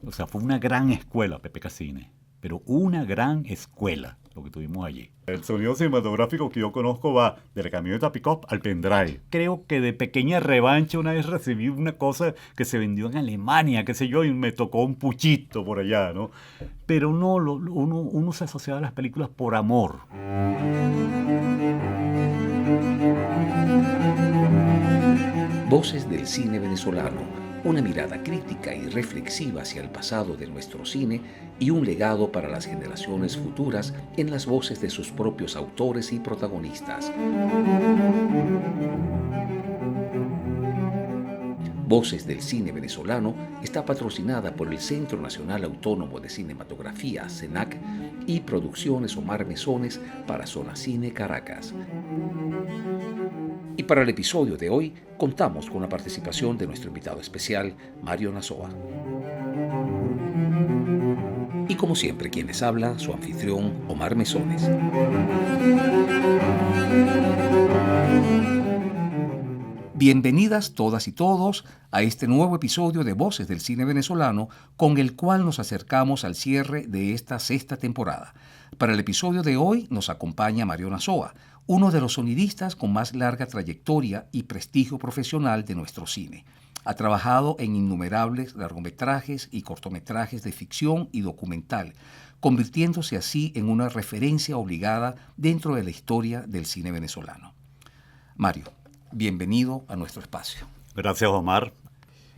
O sea, fue una gran escuela PPK Cine, pero una gran escuela lo que tuvimos allí. El sonido cinematográfico que yo conozco va de la camioneta pick-up al pendrive. Creo que de pequeña revancha una vez recibí una cosa que se vendió en Alemania, qué sé yo, y me tocó un puchito por allá, ¿no? Pero no, uno se asociaba a las películas por amor. Voces del cine venezolano, una mirada crítica y reflexiva hacia el pasado de nuestro cine y un legado para las generaciones futuras en las voces de sus propios autores y protagonistas. Voces del cine venezolano está patrocinada por el Centro Nacional Autónomo de Cinematografía, CENAC, y Producciones Omar Mesones para Zona Cine Caracas. Y para el episodio de hoy contamos con la participación de nuestro invitado especial, Mario Nazoa. Y como siempre, quien les habla, su anfitrión, Omar Mesones. Bienvenidas todas y todos a este nuevo episodio de Voces del Cine Venezolano, con el cual nos acercamos al cierre de esta sexta temporada. Para el episodio de hoy nos acompaña Mario Nazoa, uno de los sonidistas con más larga trayectoria y prestigio profesional de nuestro cine. Ha trabajado en innumerables largometrajes y cortometrajes de ficción y documental, convirtiéndose así en una referencia obligada dentro de la historia del cine venezolano. Mario, bienvenido a nuestro espacio. Gracias, Omar.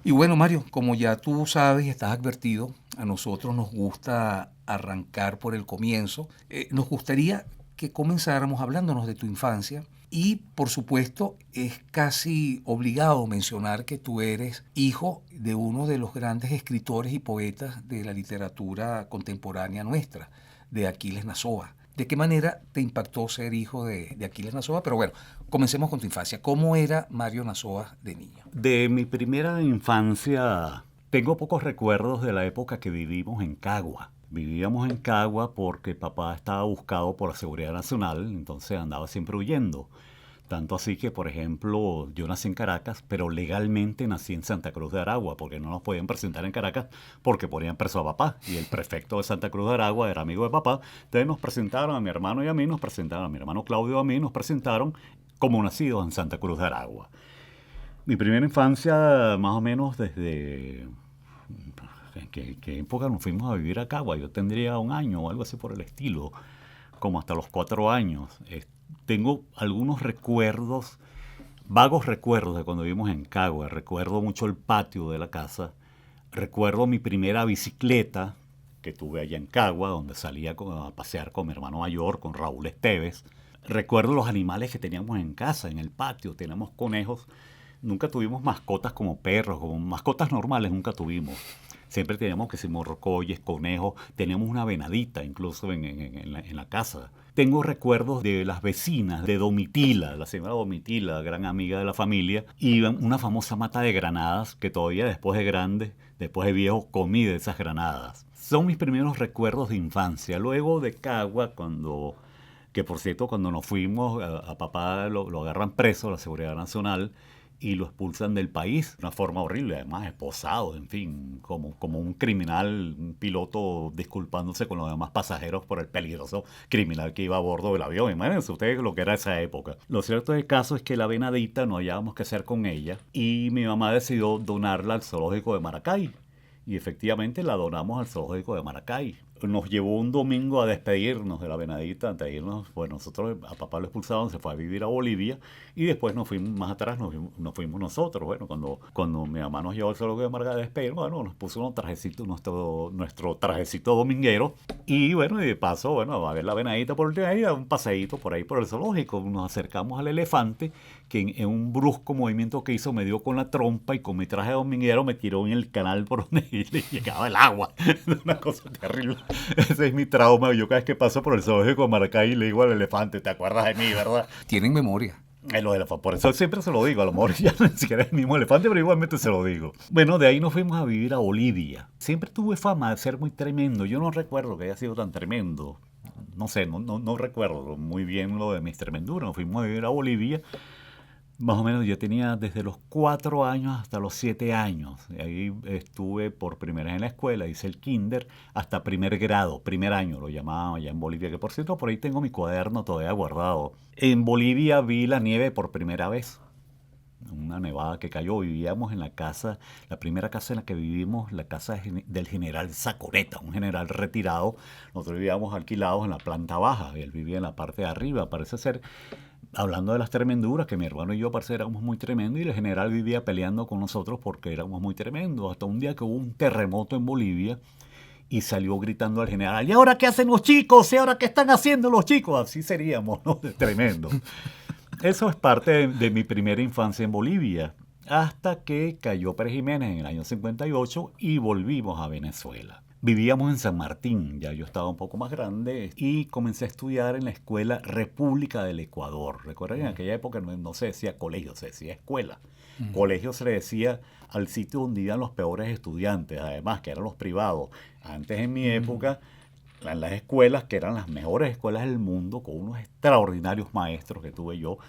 Y bueno, Mario, como ya tú sabes y estás advertido, a nosotros nos gusta arrancar por el comienzo. Nos gustaría que comenzáramos hablándonos de tu infancia y, por supuesto, es casi obligado mencionar que tú eres hijo de uno de los grandes escritores y poetas de la literatura contemporánea nuestra, de Aquiles Nazoa. ¿De qué manera te impactó ser hijo de Aquiles Nazoa? Pero bueno, comencemos con tu infancia. ¿Cómo era Mario Nazoa de niño? De mi primera infancia tengo pocos recuerdos de la época que vivimos en Cagua. Vivíamos en Cagua porque papá estaba buscado por la Seguridad Nacional, entonces andaba siempre huyendo. Tanto así que, por ejemplo, yo nací en Caracas, pero legalmente nací en Santa Cruz de Aragua, porque no nos podían presentar en Caracas porque ponían preso a papá. Y el prefecto de Santa Cruz de Aragua era amigo de papá. Entonces nos presentaron a mi hermano y a mí, nos presentaron a mi hermano Claudio y a mí, nos presentaron como nacidos en Santa Cruz de Aragua. Mi primera infancia, más o menos desde... ¿En qué época nos fuimos a vivir a Cagua? Yo tendría 1 año o algo así por el estilo, como hasta los 4 años. Tengo algunos recuerdos, vagos recuerdos de cuando vivimos en Cagua. Recuerdo mucho el patio de la casa. Recuerdo mi primera bicicleta que tuve allá en Cagua, donde salía a pasear con mi hermano mayor, con Raúl Esteves. Recuerdo los animales que teníamos en casa, en el patio. Teníamos conejos. Nunca tuvimos mascotas como perros, como mascotas normales nunca tuvimos. Siempre teníamos que ser morrocoyes, conejos, teníamos una venadita incluso en la casa. Tengo recuerdos de las vecinas, de Domitila, la señora Domitila, gran amiga de la familia, y una famosa mata de granadas que todavía después de grande, después de viejo, comí de esas granadas. Son mis primeros recuerdos de infancia. Luego de Cagua, que por cierto, cuando nos fuimos, a papá lo agarran preso, la Seguridad Nacional, y lo expulsan del país de una forma horrible, además esposado, en fin, como un criminal, un piloto disculpándose con los demás pasajeros por el peligroso criminal que iba a bordo del avión. Imagínense ustedes lo que era esa época. Lo cierto del caso es que la venadita no hallábamos qué hacer con ella y mi mamá decidió donarla al zoológico de Maracay. Y efectivamente la donamos al zoológico de Maracay. Nos llevó un domingo a despedirnos de la venadita, antes de irnos, pues nosotros a papá lo expulsaron, se fue a vivir a Bolivia y después nos fuimos más atrás, nos fuimos nosotros. Bueno, cuando mi mamá nos llevó al zoológico de Maracay a despedirnos, bueno, nos puso unos trajecitos, nuestro trajecito dominguero y bueno, y de paso, bueno, a ver la venadita por última vez, a un paseíto por ahí por el zoológico. Nos acercamos al elefante que en un brusco movimiento que hizo me dio con la trompa y con mi traje dominguero me tiró en el canal por donde le llegaba el agua. Una cosa terrible. Ese es mi trauma. Yo cada vez que paso por el zoológico de Maracay le digo al elefante, ¿te acuerdas de mí, verdad? Tienen memoria. Por eso siempre se lo digo. A lo mejor ya ni siquiera es el mismo elefante, pero igualmente se lo digo. Bueno, de ahí nos fuimos a vivir a Bolivia. Siempre tuve fama de ser muy tremendo. Yo no recuerdo que haya sido tan tremendo. No sé, no recuerdo muy bien lo de mis tremenduras. Nos fuimos a vivir a Bolivia. Más o menos yo tenía desde los 4 años hasta los 7 años. Ahí estuve por primera vez en la escuela, hice el kinder hasta primer grado, primer año lo llamaban allá en Bolivia, que por cierto por ahí tengo mi cuaderno todavía guardado. En Bolivia vi la nieve por primera vez, una nevada que cayó. Vivíamos en la casa, la primera casa en la que vivimos, la casa del general Zacoreta, un general retirado. Nosotros vivíamos alquilados en la planta baja y él vivía en la parte de arriba. Parece ser, hablando de las tremenduras, que mi hermano y yo parece éramos muy tremendos y el general vivía peleando con nosotros porque éramos muy tremendos. Hasta un día que hubo un terremoto en Bolivia y salió gritando al general: ¿y ahora qué hacen los chicos? ¿Y ahora qué están haciendo los chicos? Así seríamos, ¿no? Tremendo. Eso es parte de mi primera infancia en Bolivia, hasta que cayó Pérez Jiménez en el año 58 y volvimos a Venezuela. Vivíamos en San Martín, ya yo estaba un poco más grande y comencé a estudiar en la escuela República del Ecuador. Recuerden, en aquella época no se decía colegio, se decía escuela. Colegio se le decía al sitio donde iban los peores estudiantes, además que eran los privados. Antes, en mi época, en las escuelas, que eran las mejores escuelas del mundo, con unos extraordinarios maestros que tuve yo.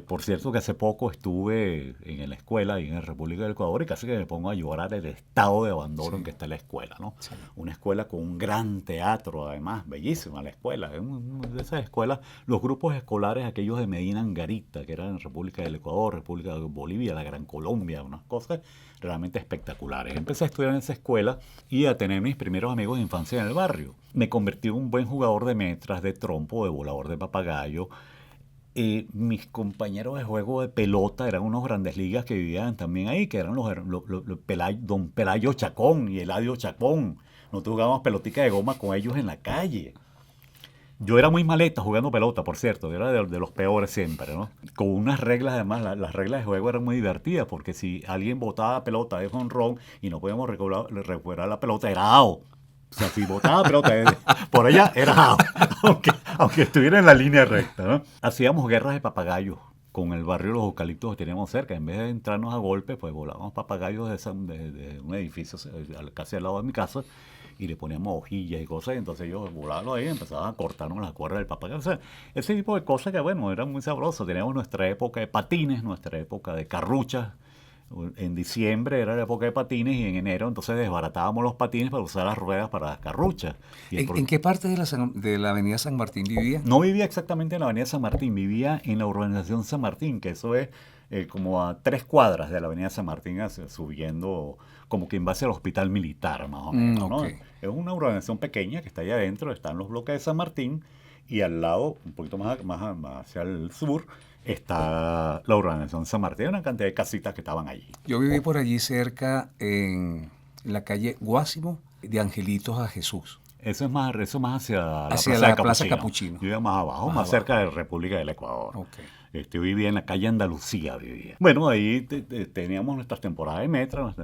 Por cierto que hace poco estuve en la escuela y en la República del Ecuador y casi que me pongo a llorar el estado de abandono en que está la escuela, ¿no? Sí. Una escuela con un gran teatro, además, bellísima la escuela. Es una de esas escuelas, los grupos escolares, aquellos de Medina Angarita, que eran en República del Ecuador, República de Bolivia, la Gran Colombia, unas cosas realmente espectaculares. Empecé a estudiar en esa escuela y a tener mis primeros amigos de infancia en el barrio. Me convertí en un buen jugador de metras, de trompo, de volador de papagayo. Mis compañeros de juego de pelota eran unos grandes ligas que vivían también ahí, que eran don Pelayo Chacón y Eladio Chacón. Nosotros jugábamos pelotica de goma con ellos en la calle. Yo era muy maleta jugando pelota, por cierto, era de los peores siempre, ¿no? Con unas reglas, además, las reglas de juego eran muy divertidas, porque si alguien botaba la pelota de jonrón y no podíamos recuperar la pelota, era out. O sea, si botaba pelota por allá, era out, aunque estuviera en la línea recta, ¿no? Hacíamos guerras de papagayos con el barrio de los eucaliptos que teníamos cerca. En vez de entrarnos a golpes, pues volábamos papagayos de un edificio casi al lado de mi casa y le poníamos hojillas y cosas, y entonces ellos volaban ahí y empezaban a cortarnos las cuerdas del papagayo. O sea, ese tipo de cosas que, bueno, eran muy sabrosas. Teníamos nuestra época de patines, nuestra época de carruchas. En diciembre era la época de patines y en enero entonces desbaratábamos los patines para usar las ruedas para las carruchas. ¿En qué parte de la avenida San Martín vivía? No vivía exactamente en la avenida San Martín, vivía en la urbanización San Martín, que eso es como a 3 cuadras de la avenida San Martín, subiendo como que en base al hospital militar, más o menos, ¿no? Es una urbanización pequeña que está allá adentro, están los bloques de San Martín y al lado, un poquito más hacia el sur, está la urbanización San Martín, una cantidad de casitas que estaban allí. Yo viví por allí cerca en la calle Guásimo, de Angelitos a Jesús. Eso es más hacia la Plaza Capuchino. Yo vivía más abajo, más cerca de la República del Ecuador. Okay. Yo vivía en la calle Andalucía. Bueno, ahí teníamos nuestras temporadas de metro.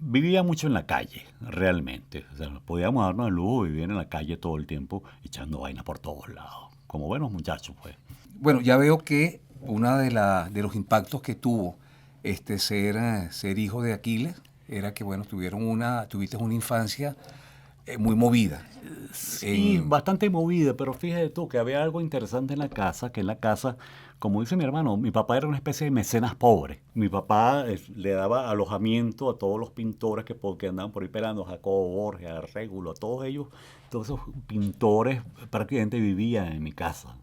Vivía mucho en la calle, realmente. O sea, podíamos darnos el lujo de vivir en la calle todo el tiempo, echando vaina por todos lados. Como buenos muchachos, pues. Bueno, ya veo que uno de los impactos que tuvo ser hijo de Aquiles era que, bueno, tuviste una infancia muy movida. Sí, bastante movida, pero fíjate tú que había algo interesante en la casa, que en la casa, como dice mi hermano, mi papá era una especie de mecenas pobre. Mi papá le daba alojamiento a todos los pintores que andaban por ahí pelando, a Jacobo Borges, a Régulo, a todos ellos, todos esos pintores prácticamente vivían en mi casa.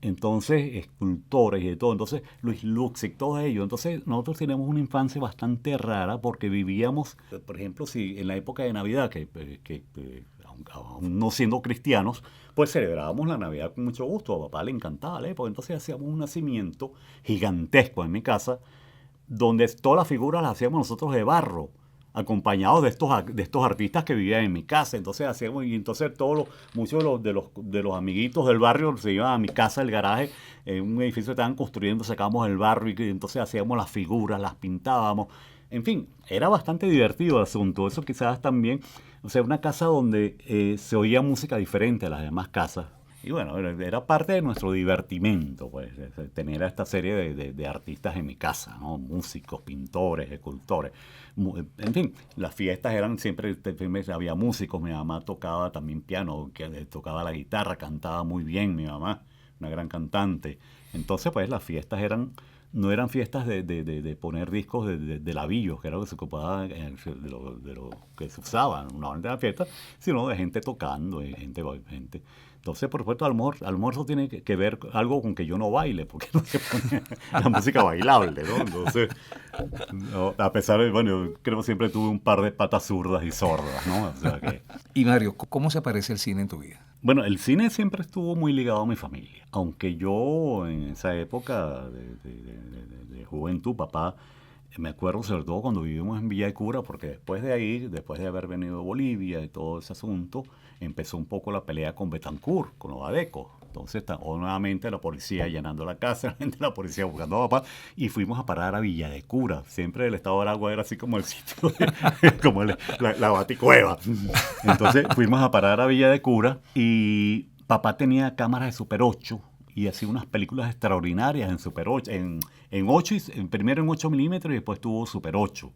Entonces, escultores y de todo. Entonces, Luis Luxic, todos ellos. Entonces, nosotros tenemos una infancia bastante rara porque vivíamos, por ejemplo, si en la época de Navidad, que aún no siendo cristianos, pues celebrábamos la Navidad con mucho gusto. A papá le encantaba la época. Entonces, hacíamos un nacimiento gigantesco en mi casa, donde todas las figuras las hacíamos nosotros de barro, acompañados de estos artistas que vivían en mi casa. Entonces muchos de los amiguitos del barrio se iban a mi casa, el garaje, en un edificio que estaban construyendo, sacábamos el barro y entonces hacíamos las figuras, las pintábamos. En fin, era bastante divertido el asunto. Eso quizás también, o sea, una casa donde se oía música diferente a las demás casas. Y bueno, era parte de nuestro divertimento, pues, tener a esta serie de artistas en mi casa, ¿no? Músicos, pintores, escultores. En fin, las fiestas eran siempre había músicos. Mi mamá tocaba también piano, tocaba la guitarra, cantaba muy bien mi mamá, una gran cantante. Entonces, pues, las fiestas eran no eran fiestas de poner discos de labillos, que era lo que se ocupaba, de lo que se usaba normalmente en la fiesta, sino de gente tocando, gente. Entonces, por supuesto, almuerzo tiene que ver algo con que yo no baile, porque no se pone la música bailable, ¿no? Entonces, no, a pesar de, bueno, yo creo que siempre tuve un par de patas zurdas y sordas, ¿no? O sea que... Y Mario, ¿cómo se aparece el cine en tu vida? Bueno, el cine siempre estuvo muy ligado a mi familia. Aunque yo en esa época de juventud, papá, me acuerdo sobre todo cuando vivimos en Villa de Cura, porque después de ahí, después de haber venido de Bolivia y todo ese asunto, empezó un poco la pelea con Betancourt, con Ovadeco. Entonces, nuevamente la policía llenando la casa, la gente de la policía buscando a papá, y fuimos a parar a Villa de Cura. Siempre el estado de Aragua era así como el sitio, como la baticueva. Entonces fuimos a parar a Villa de Cura y papá tenía cámaras de Super 8 y hacía unas películas extraordinarias en Super 8, en 8 primero en 8 milímetros y después tuvo Super 8.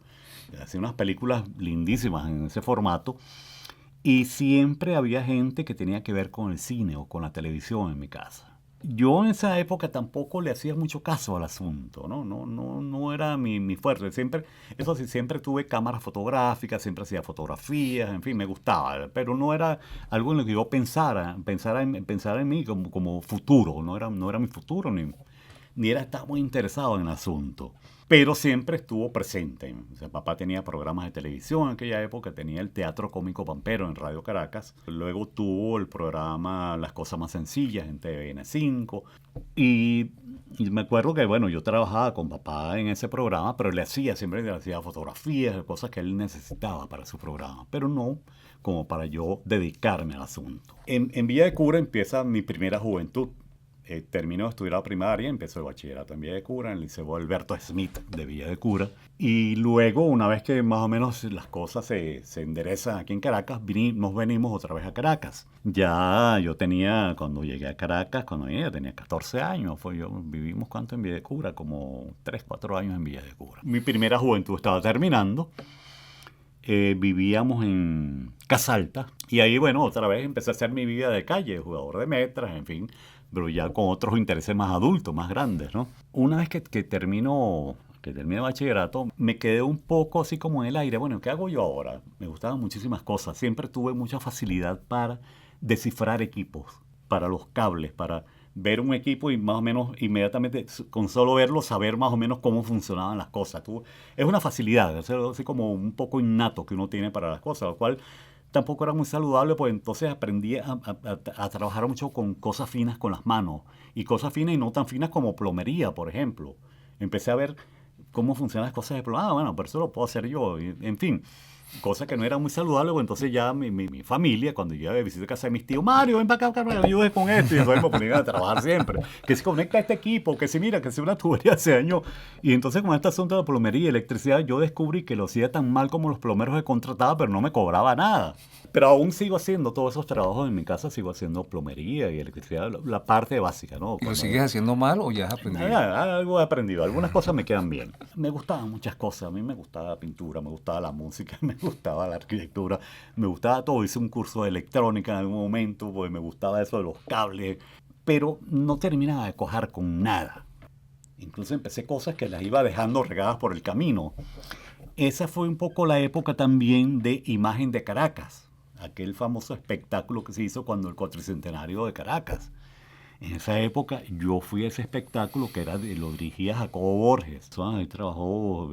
Hacía unas películas lindísimas en ese formato. Y siempre había gente que tenía que ver con el cine o con la televisión en mi casa. Yo en esa época tampoco le hacía mucho caso al asunto, ¿no? No era mi fuerte. Siempre, eso sí, siempre tuve cámaras fotográficas, siempre hacía fotografías, en fin, me gustaba. Pero no era algo en lo que yo pensara en mí como futuro. No era mi futuro, ni estaba muy interesado en el asunto. Pero siempre estuvo presente. O sea, papá tenía programas de televisión en aquella época, tenía el Teatro Cómico Pampero en Radio Caracas, luego tuvo el programa Las Cosas Más Sencillas en TVN5, y me acuerdo que, bueno, yo trabajaba con papá en ese programa, pero siempre le hacía fotografías, cosas que él necesitaba para su programa, pero no como para yo dedicarme al asunto. En Villa de Cura empieza mi primera juventud. Terminó de estudiar la primaria, empezó el bachillerato en Villa de Cura, en el Liceo Alberto Smith de Villa de Cura. Y luego, una vez que más o menos las cosas se enderezan aquí en Caracas, nos venimos otra vez a Caracas. Ya yo tenía, cuando llegué a Caracas, tenía 14 años. Vivimos ¿cuánto en Villa de Cura? Como 3, 4 años en Villa de Cura. Mi primera juventud estaba terminando. Vivíamos en Casalta. Y ahí, bueno, otra vez empecé a hacer mi vida de calle, jugador de metras, en fin, pero ya con otros intereses más adultos, más grandes, ¿no? Una vez que terminé bachillerato, me quedé un poco así como en el aire. Bueno, ¿qué hago yo ahora? Me gustaban muchísimas cosas. Siempre tuve mucha facilidad para descifrar equipos, para los cables, para ver un equipo y más o menos inmediatamente, con solo verlo, saber más o menos cómo funcionaban las cosas. Es una facilidad, es así como un poco innato que uno tiene para las cosas, lo cual tampoco era muy saludable, pues entonces aprendí a trabajar mucho con cosas finas con las manos, y cosas finas y no tan finas como plomería, por ejemplo. Empecé a ver cómo funcionan las cosas de plomería. Bueno, pero eso lo puedo hacer yo, en fin. Cosa que no era muy saludable, pues entonces ya mi familia, cuando yo iba de visita a casa de mis tíos, Mario, ven para acá, me ayudes con esto, y entonces me ponían a trabajar siempre, que se conecta a este equipo, que se mira, que se una tubería se dañó. Y entonces con este asunto de la plomería y electricidad, yo descubrí que lo hacía tan mal como los plomeros que contrataba, pero no me cobraba nada. Pero aún sigo haciendo todos esos trabajos en mi casa, sigo haciendo plomería y electricidad, la parte básica, ¿no? ¿Y lo sigues haciendo mal o ya has aprendido? Algo he aprendido, algunas cosas me quedan bien. Me gustaban muchas cosas, a mí me gustaba la pintura, me gustaba la música, me gustaba la arquitectura, me gustaba todo. Hice un curso de electrónica en algún momento, porque me gustaba eso de los cables, pero no terminaba de cuajar con nada. Incluso empecé cosas que las iba dejando regadas por el camino. Esa fue un poco la época también de Imagen de Caracas, aquel famoso espectáculo que se hizo cuando el cuatricentenario de Caracas. En esa época yo fui a ese espectáculo que lo dirigía Jacobo Borges. Ahí trabajó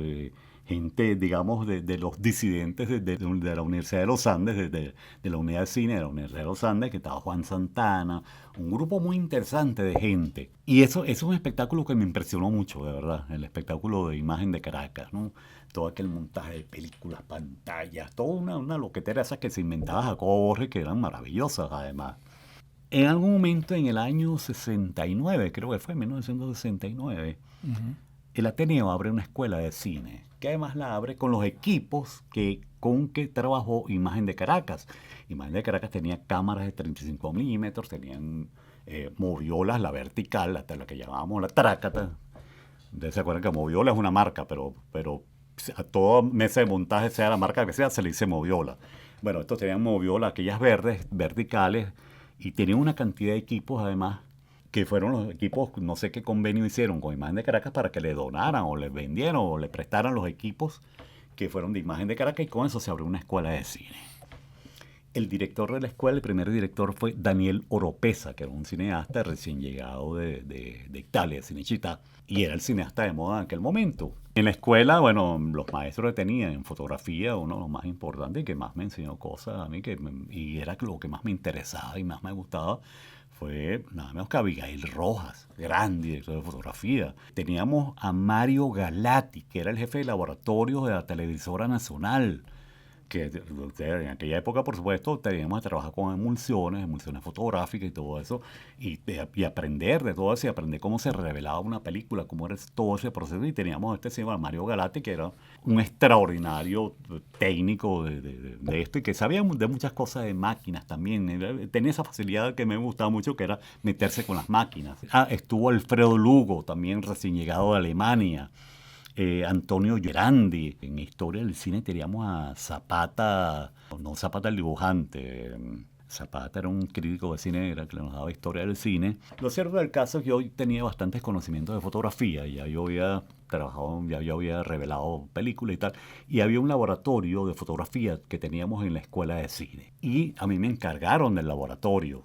gente, digamos, de los disidentes de la Universidad de los Andes, de la unidad de cine de la Universidad de los Andes, que estaba Juan Santana, un grupo muy interesante de gente. Y eso es un espectáculo que me impresionó mucho, de verdad, el espectáculo de Imagen de Caracas, ¿no? Todo aquel montaje de películas, pantallas, toda una loquetera esa que se inventaba Jacobo Borges, que eran maravillosas además. En algún momento en el año 69, creo que fue en 1969, el Ateneo abre una escuela de cine, que además la abre con los equipos con que trabajó Imagen de Caracas. Imagen de Caracas tenía cámaras de 35 milímetros, tenían moviolas, la vertical, hasta la que llamábamos la trácata. Ustedes se acuerdan que Moviola es una marca, pero a toda mesa de montaje, sea la marca que sea, se le dice Moviola. Bueno, estos tenían Moviola, aquellas verdes, verticales, y tenían una cantidad de equipos además que fueron los equipos, no sé qué convenio hicieron con Imagen de Caracas para que le donaran o le vendieran o le prestaran los equipos que fueron de Imagen de Caracas, y con eso se abrió una escuela de cine. El director de la escuela, el primer director, fue Daniel Oropesa, que era un cineasta recién llegado de Italia, de Cinecittà, y era el cineasta de moda en aquel momento. En la escuela, bueno, los maestros que tenía en fotografía, uno de los más importantes y que más me enseñó cosas a mí, y era lo que más me interesaba y más me gustaba, fue nada menos que Abigail Rojas, gran director de fotografía. Teníamos a Mario Galati, que era el jefe de laboratorio de la Televisora Nacional, que en aquella época, por supuesto, teníamos que trabajar con emulsiones fotográficas y todo eso, y aprender de todo eso, y aprender cómo se revelaba una película, cómo era todo ese proceso. Y teníamos este señor Mario Galati, que era un extraordinario técnico de esto, y que sabía de muchas cosas de máquinas también. Tenía esa facilidad que me gustaba mucho, que era meterse con las máquinas. Estuvo Alfredo Lugo, también recién llegado de Alemania. Antonio Gerandi. En historia del cine teníamos a Zapata, no Zapata el dibujante, Zapata era un crítico de cine que nos daba historia del cine. Lo cierto del caso es que yo tenía bastantes conocimientos de fotografía, ya yo había trabajado, ya yo había revelado películas y tal, y había un laboratorio de fotografía que teníamos en la escuela de cine, y a mí me encargaron del laboratorio.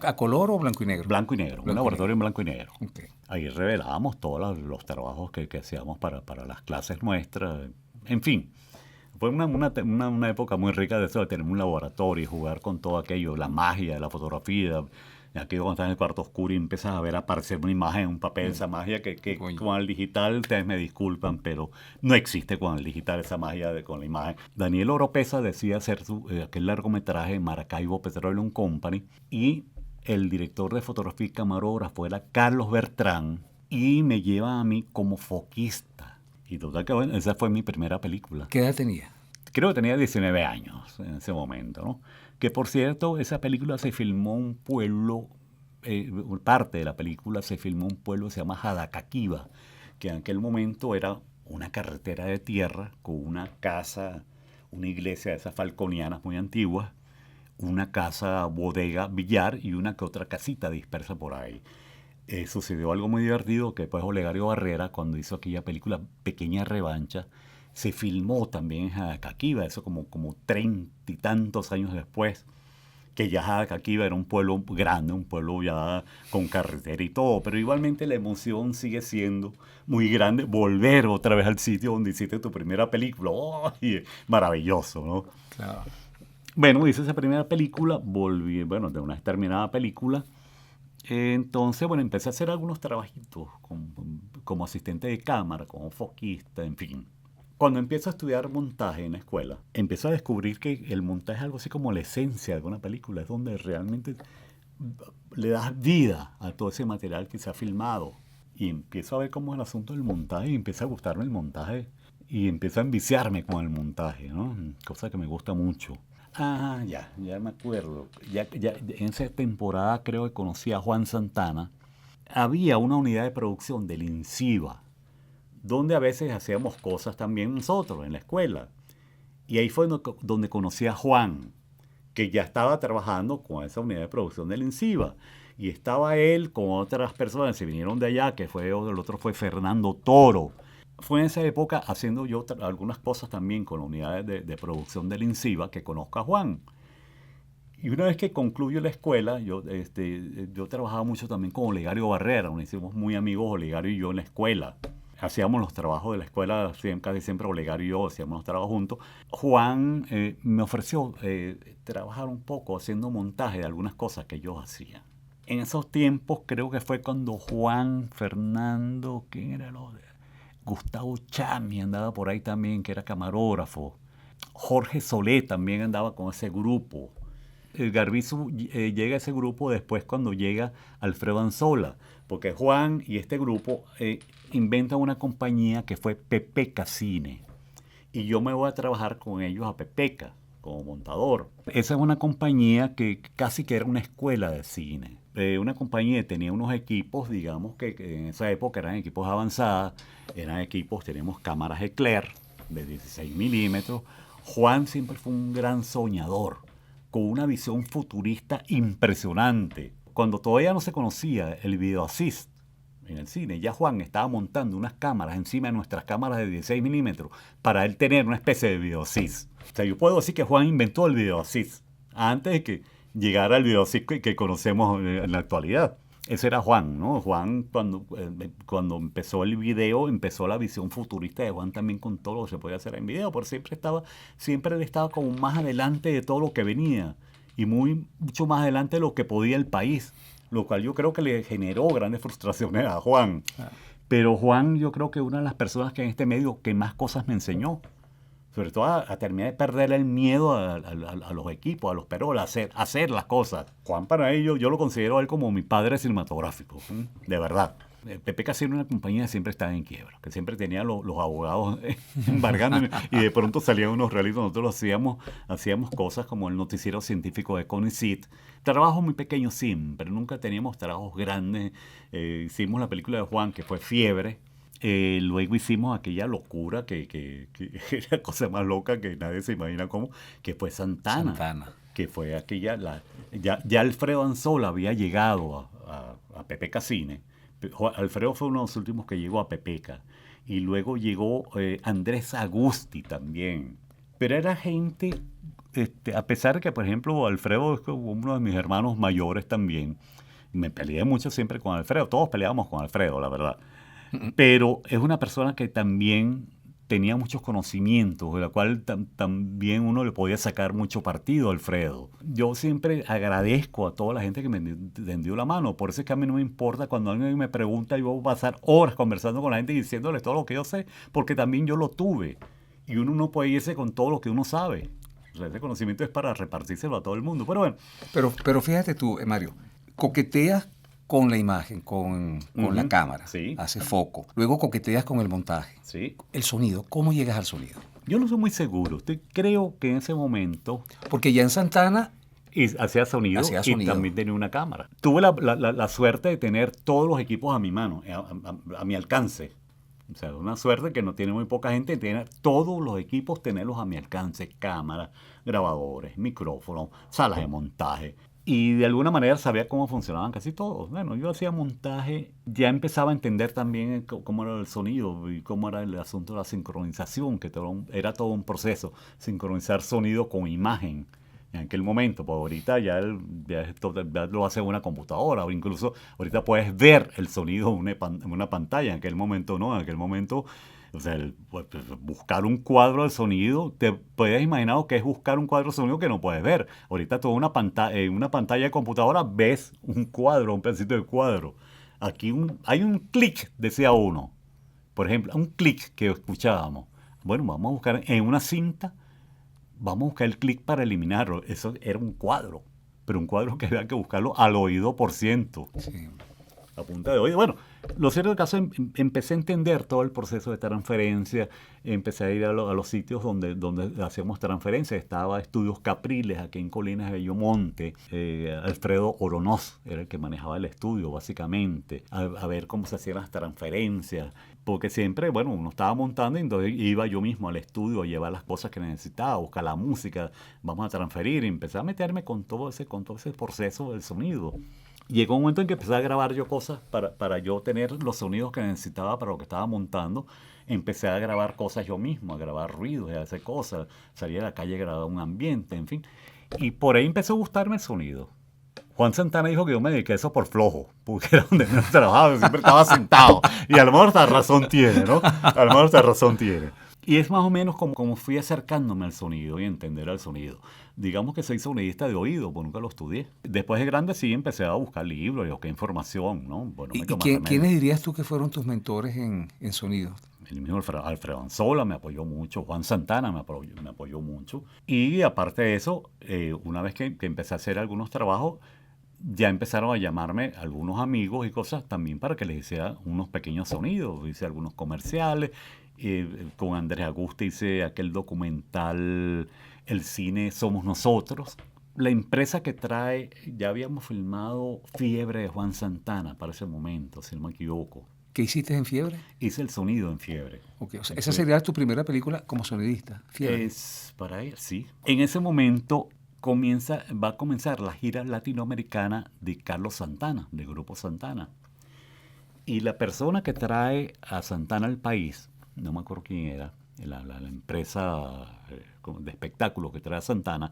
¿A color o blanco y negro? Blanco y negro, un laboratorio en blanco y negro. Okay. Ahí revelábamos todos los trabajos que hacíamos para las clases nuestras. En fin, fue una época muy rica de eso, de tener un laboratorio y jugar con todo aquello, la magia de la fotografía. Aquí cuando estás en el cuarto oscuro y empiezas a ver aparecer una imagen, un papel, esa magia que con el digital, ustedes me disculpan, pero no existe con el digital esa magia con la imagen. Daniel Oropesa decía hacer aquel largometraje Maracaibo Petroleum Company, y el director de fotografía y camarógrafo era Carlos Bertrán, y me lleva a mí como foquista. Y total que bueno, esa fue mi primera película. ¿Qué edad tenía? Creo que tenía 19 años en ese momento, ¿no? Que por cierto, esa película se filmó un pueblo, parte de la película se filmó un pueblo que se llama Jadacaquiba, que en aquel momento era una carretera de tierra con una casa, una iglesia de esas falconianas muy antiguas, una casa, bodega, billar y una que otra casita dispersa por ahí. Sucedió algo muy divertido, que después Olegario Barrera, cuando hizo aquella película Pequeña Revancha, se filmó también en Jadacaquiba, eso como 30 y tantos años después, que ya Jadacaquiba era un pueblo grande, un pueblo ya con carretera y todo, pero igualmente la emoción sigue siendo muy grande, volver otra vez al sitio donde hiciste tu primera película. ¡Oh! Maravilloso, ¿no? Claro. Bueno, hice esa primera película, volví, bueno, de una determinada película. Entonces, bueno, empecé a hacer algunos trabajitos como asistente de cámara, como foquista, en fin. Cuando empiezo a estudiar montaje en la escuela, empiezo a descubrir que el montaje es algo así como la esencia de una película, es donde realmente le das vida a todo ese material que se ha filmado. Y empiezo a ver cómo es el asunto del montaje, y empieza a gustarme el montaje, y empiezo a enviciarme con el montaje, ¿no? Cosa que me gusta mucho. Ya me acuerdo. Ya en esa temporada creo que conocí a Juan Santana. Había una unidad de producción del INCIBA, donde a veces hacíamos cosas también nosotros en la escuela. Y ahí fue donde conocí a Juan, que ya estaba trabajando con esa unidad de producción del INCIBA. Y estaba él con otras personas, se vinieron de allá, el otro fue Fernando Toro. Fue en esa época haciendo yo algunas cosas también con la unidad de producción del INCIBA que conozco a Juan. Y una vez que concluyo la escuela, yo trabajaba mucho también con Olegario Barrera, nos hicimos muy amigos Olegario y yo en la escuela. Hacíamos los trabajos de la escuela, casi siempre Olegario y yo hacíamos los trabajos juntos. Juan me ofreció trabajar un poco haciendo montaje de algunas cosas que yo hacía. En esos tiempos creo que fue cuando Juan, Fernando, ¿quién era lo de? Gustavo Chami andaba por ahí también, que era camarógrafo. Jorge Solé también andaba con ese grupo. Garbizu llega a ese grupo después cuando llega Alfredo Anzola, porque Juan y este grupo inventan una compañía que fue Pepeca Cine. Y yo me voy a trabajar con ellos a Pepeca como montador. Esa es una compañía que casi que era una escuela de cine. Una compañía que tenía unos equipos, digamos que en esa época eran equipos avanzados, teníamos cámaras Eclair de 16 milímetros. Juan siempre fue un gran soñador, con una visión futurista impresionante, cuando todavía no se conocía el video assist en el cine, ya Juan estaba montando unas cámaras encima de nuestras cámaras de 16 milímetros para él tener una especie de video assist. O sea, yo puedo decir que Juan inventó el video assist antes de que llegara el video assist que conocemos en la actualidad. Ese era Juan, ¿no? Juan, cuando empezó el video, empezó la visión futurista de Juan también con todo lo que se podía hacer en video, porque siempre él estaba como más adelante de todo lo que venía y mucho más adelante de lo que podía el país, lo cual yo creo que le generó grandes frustraciones a Juan. Pero Juan, yo creo que una de las personas que en este medio que más cosas me enseñó, sobre todo a terminar de perder el miedo a los equipos, a los perolas, a hacer las cosas. Juan, para ello, yo lo considero a él como mi padre cinematográfico, de verdad. Pepe Casino era una compañía que siempre estaba en quiebra, que siempre tenía los abogados embargando y de pronto salían unos realitos. Nosotros hacíamos cosas como el noticiero científico de CONICIT. Trabajos muy pequeños, sí, pero nunca teníamos trabajos grandes. Hicimos la película de Juan, que fue Fiebre. Luego hicimos aquella locura que era la cosa más loca que nadie se imagina cómo, que fue Santana. Que fue aquella, ya Alfredo Anzola había llegado a Pepe Cine. Alfredo fue uno de los últimos que llegó a Pepeca. Y luego llegó Andrés Agusti también. Pero era gente, a pesar de que, por ejemplo, Alfredo es uno de mis hermanos mayores también. Me peleé mucho siempre con Alfredo. Todos peleábamos con Alfredo, la verdad. Pero es una persona que también tenía muchos conocimientos, de la cual también uno le podía sacar mucho partido a Alfredo. Yo siempre agradezco a toda la gente que me tendió la mano. Por eso es que a mí no me importa cuando alguien me pregunta, yo voy a pasar horas conversando con la gente y diciéndoles todo lo que yo sé, porque también yo lo tuve. Y uno no puede irse con todo lo que uno sabe. O sea, ese conocimiento es para repartírselo a todo el mundo. Pero bueno. Pero fíjate tú, Mario, coqueteas con la imagen, con la cámara, sí. Hace foco. Luego coqueteas con el montaje. Sí. El sonido, ¿cómo llegas al sonido? Yo no soy muy seguro. Creo que en ese momento... Porque ya en Santana... hacía sonido y también tenía una cámara. Tuve la suerte de tener todos los equipos a mi mano, a mi alcance. O sea, una suerte que no tiene muy poca gente, tener todos los equipos, tenerlos a mi alcance. Cámaras, grabadores, micrófonos, salas de montaje. Y de alguna manera sabía cómo funcionaban casi todos. Bueno, yo hacía montaje, ya empezaba a entender también cómo era el sonido y cómo era el asunto de la sincronización, que era todo un proceso, sincronizar sonido con imagen en aquel momento. Pues ahorita ya lo hace una computadora, o incluso ahorita puedes ver el sonido en una pantalla. En aquel momento no, en aquel momento... O sea, buscar un cuadro de sonido, te puedes imaginar que es buscar un cuadro de sonido que no puedes ver. Ahorita en una pantalla de computadora ves un cuadro, un pedacito de cuadro. Aquí hay un clic, decía uno. Por ejemplo, un clic que escuchábamos. Bueno, vamos a buscar en una cinta, vamos a buscar el clic para eliminarlo. Eso era un cuadro, pero un cuadro que había que buscarlo al oído por ciento. Sí. A punta de oído. Bueno, lo cierto del caso, empecé a entender todo el proceso de transferencia, empecé a ir a los sitios donde hacíamos transferencias. Estaba Estudios Capriles, aquí en Colinas de Bellomonte. Alfredo Oronoz era el que manejaba el estudio, básicamente, a ver cómo se hacían las transferencias. Porque siempre, bueno, uno estaba montando y entonces iba yo mismo al estudio a llevar las cosas que necesitaba, a buscar la música, vamos a transferir. Y empecé a meterme con todo ese proceso del sonido. Llegó un momento en que empecé a grabar yo cosas para yo tener los sonidos que necesitaba para lo que estaba montando. Empecé a grabar cosas yo mismo, a grabar ruidos, a hacer cosas, salir a la calle a grabar un ambiente, en fin. Y por ahí empezó a gustarme el sonido. Juan Santana dijo que yo me dediqué a eso por flojo, porque era donde no trabajaba, siempre estaba sentado. Y a lo mejor hasta razón tiene, ¿no? A lo mejor hasta razón tiene. Y es más o menos como fui acercándome al sonido y entender al sonido. Digamos que soy sonidista de oído, pues nunca lo estudié. Después de grande sí empecé a buscar libros y buscar información, ¿no? Bueno, ¿Y quiénes dirías tú que fueron tus mentores en sonido? El mismo Alfredo Anzola me apoyó mucho, Juan Santana me apoyó mucho. Y aparte de eso, una vez que empecé a hacer algunos trabajos, ya empezaron a llamarme algunos amigos y cosas también para que les hiciera unos pequeños sonidos. Hice algunos comerciales. Con Andrés Agusti hice aquel documental El cine somos nosotros. La empresa que trae, ya habíamos filmado Fiebre de Juan Santana para ese momento, si no me equivoco. ¿Qué hiciste en Fiebre? Hice el sonido en Fiebre. Okay, o sea, esa sería tu primera película como sonidista, Fiebre. Es para él, sí. En ese momento va a comenzar la gira latinoamericana de Carlos Santana, del Grupo Santana. Y la persona que trae a Santana al país, no me acuerdo quién era, la empresa de espectáculo que trae a Santana,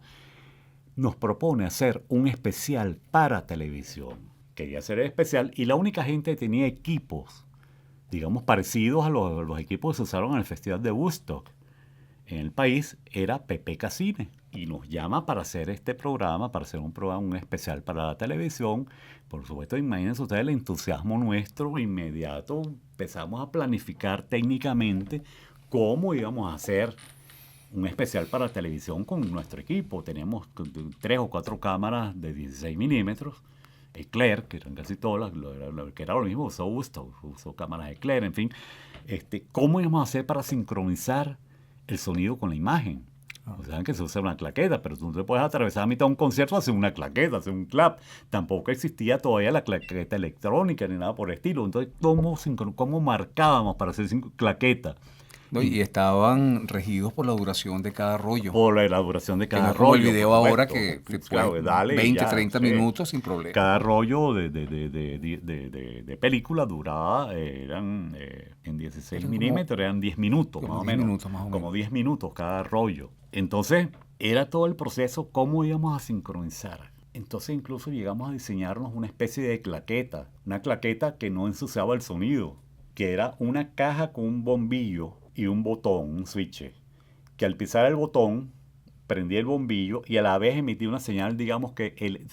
nos propone hacer un especial para televisión. Quería hacer el especial y la única gente que tenía equipos, digamos, parecidos a los equipos que se usaron en el Festival de Woodstock en el país era PPK Cine. Y nos llama para hacer este programa, para hacer un especial para la televisión. Por supuesto, imagínense ustedes el entusiasmo nuestro inmediato. Empezamos a planificar técnicamente cómo íbamos a hacer un especial para televisión con nuestro equipo. Teníamos 3 o 4 cámaras de 16 milímetros. Eclair, que eran casi todas, que era lo mismo, usó cámaras Eclair, en fin. ¿Cómo íbamos a hacer para sincronizar el sonido con la imagen? O sea, que se usa una claqueta, pero tú no te puedes atravesar a mitad de un concierto, hacer una claqueta, hacer un clap. Tampoco existía todavía la claqueta electrónica ni nada por el estilo. Entonces, ¿cómo marcábamos para hacer claqueta? No, y estaban regidos por la duración de cada rollo. Por la duración de cada no rollo. Como el video ahora que claro, dale, 20, ya, 30 minutos sin problema. Cada rollo de película duraba, en 16 milímetros, eran 10 minutos, más o menos. Como 10 minutos cada rollo. Entonces, era todo el proceso, cómo íbamos a sincronizar. Entonces, incluso llegamos a diseñarnos una especie de claqueta. Una claqueta que no ensuciaba el sonido, que era una caja con un bombillo y un botón, un switch, que al pisar el botón prendía el bombillo y a la vez emitía una señal, digamos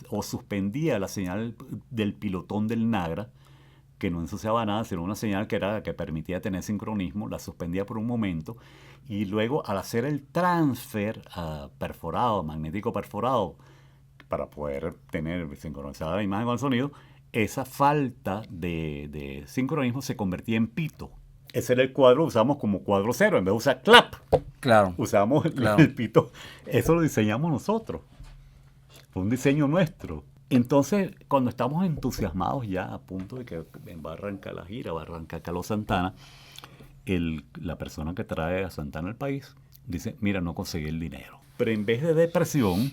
o suspendía la señal del pilotón del Nagra, que no ensuciaba nada, sino una señal que permitía tener sincronismo, la suspendía por un momento y luego al hacer el transfer magnético perforado, para poder tener sincronizada la imagen con el sonido, esa falta de sincronismo se convertía en pito. Ese era el cuadro, usamos como cuadro cero, en vez de usar clap. Claro. Usamos el pito. Eso lo diseñamos nosotros. Fue un diseño nuestro. Entonces, cuando estamos entusiasmados ya a punto de que va a arrancar la gira, va a arrancar Carlos Santana, la persona que trae a Santana al país dice, mira, no conseguí el dinero. Pero en vez de depresión,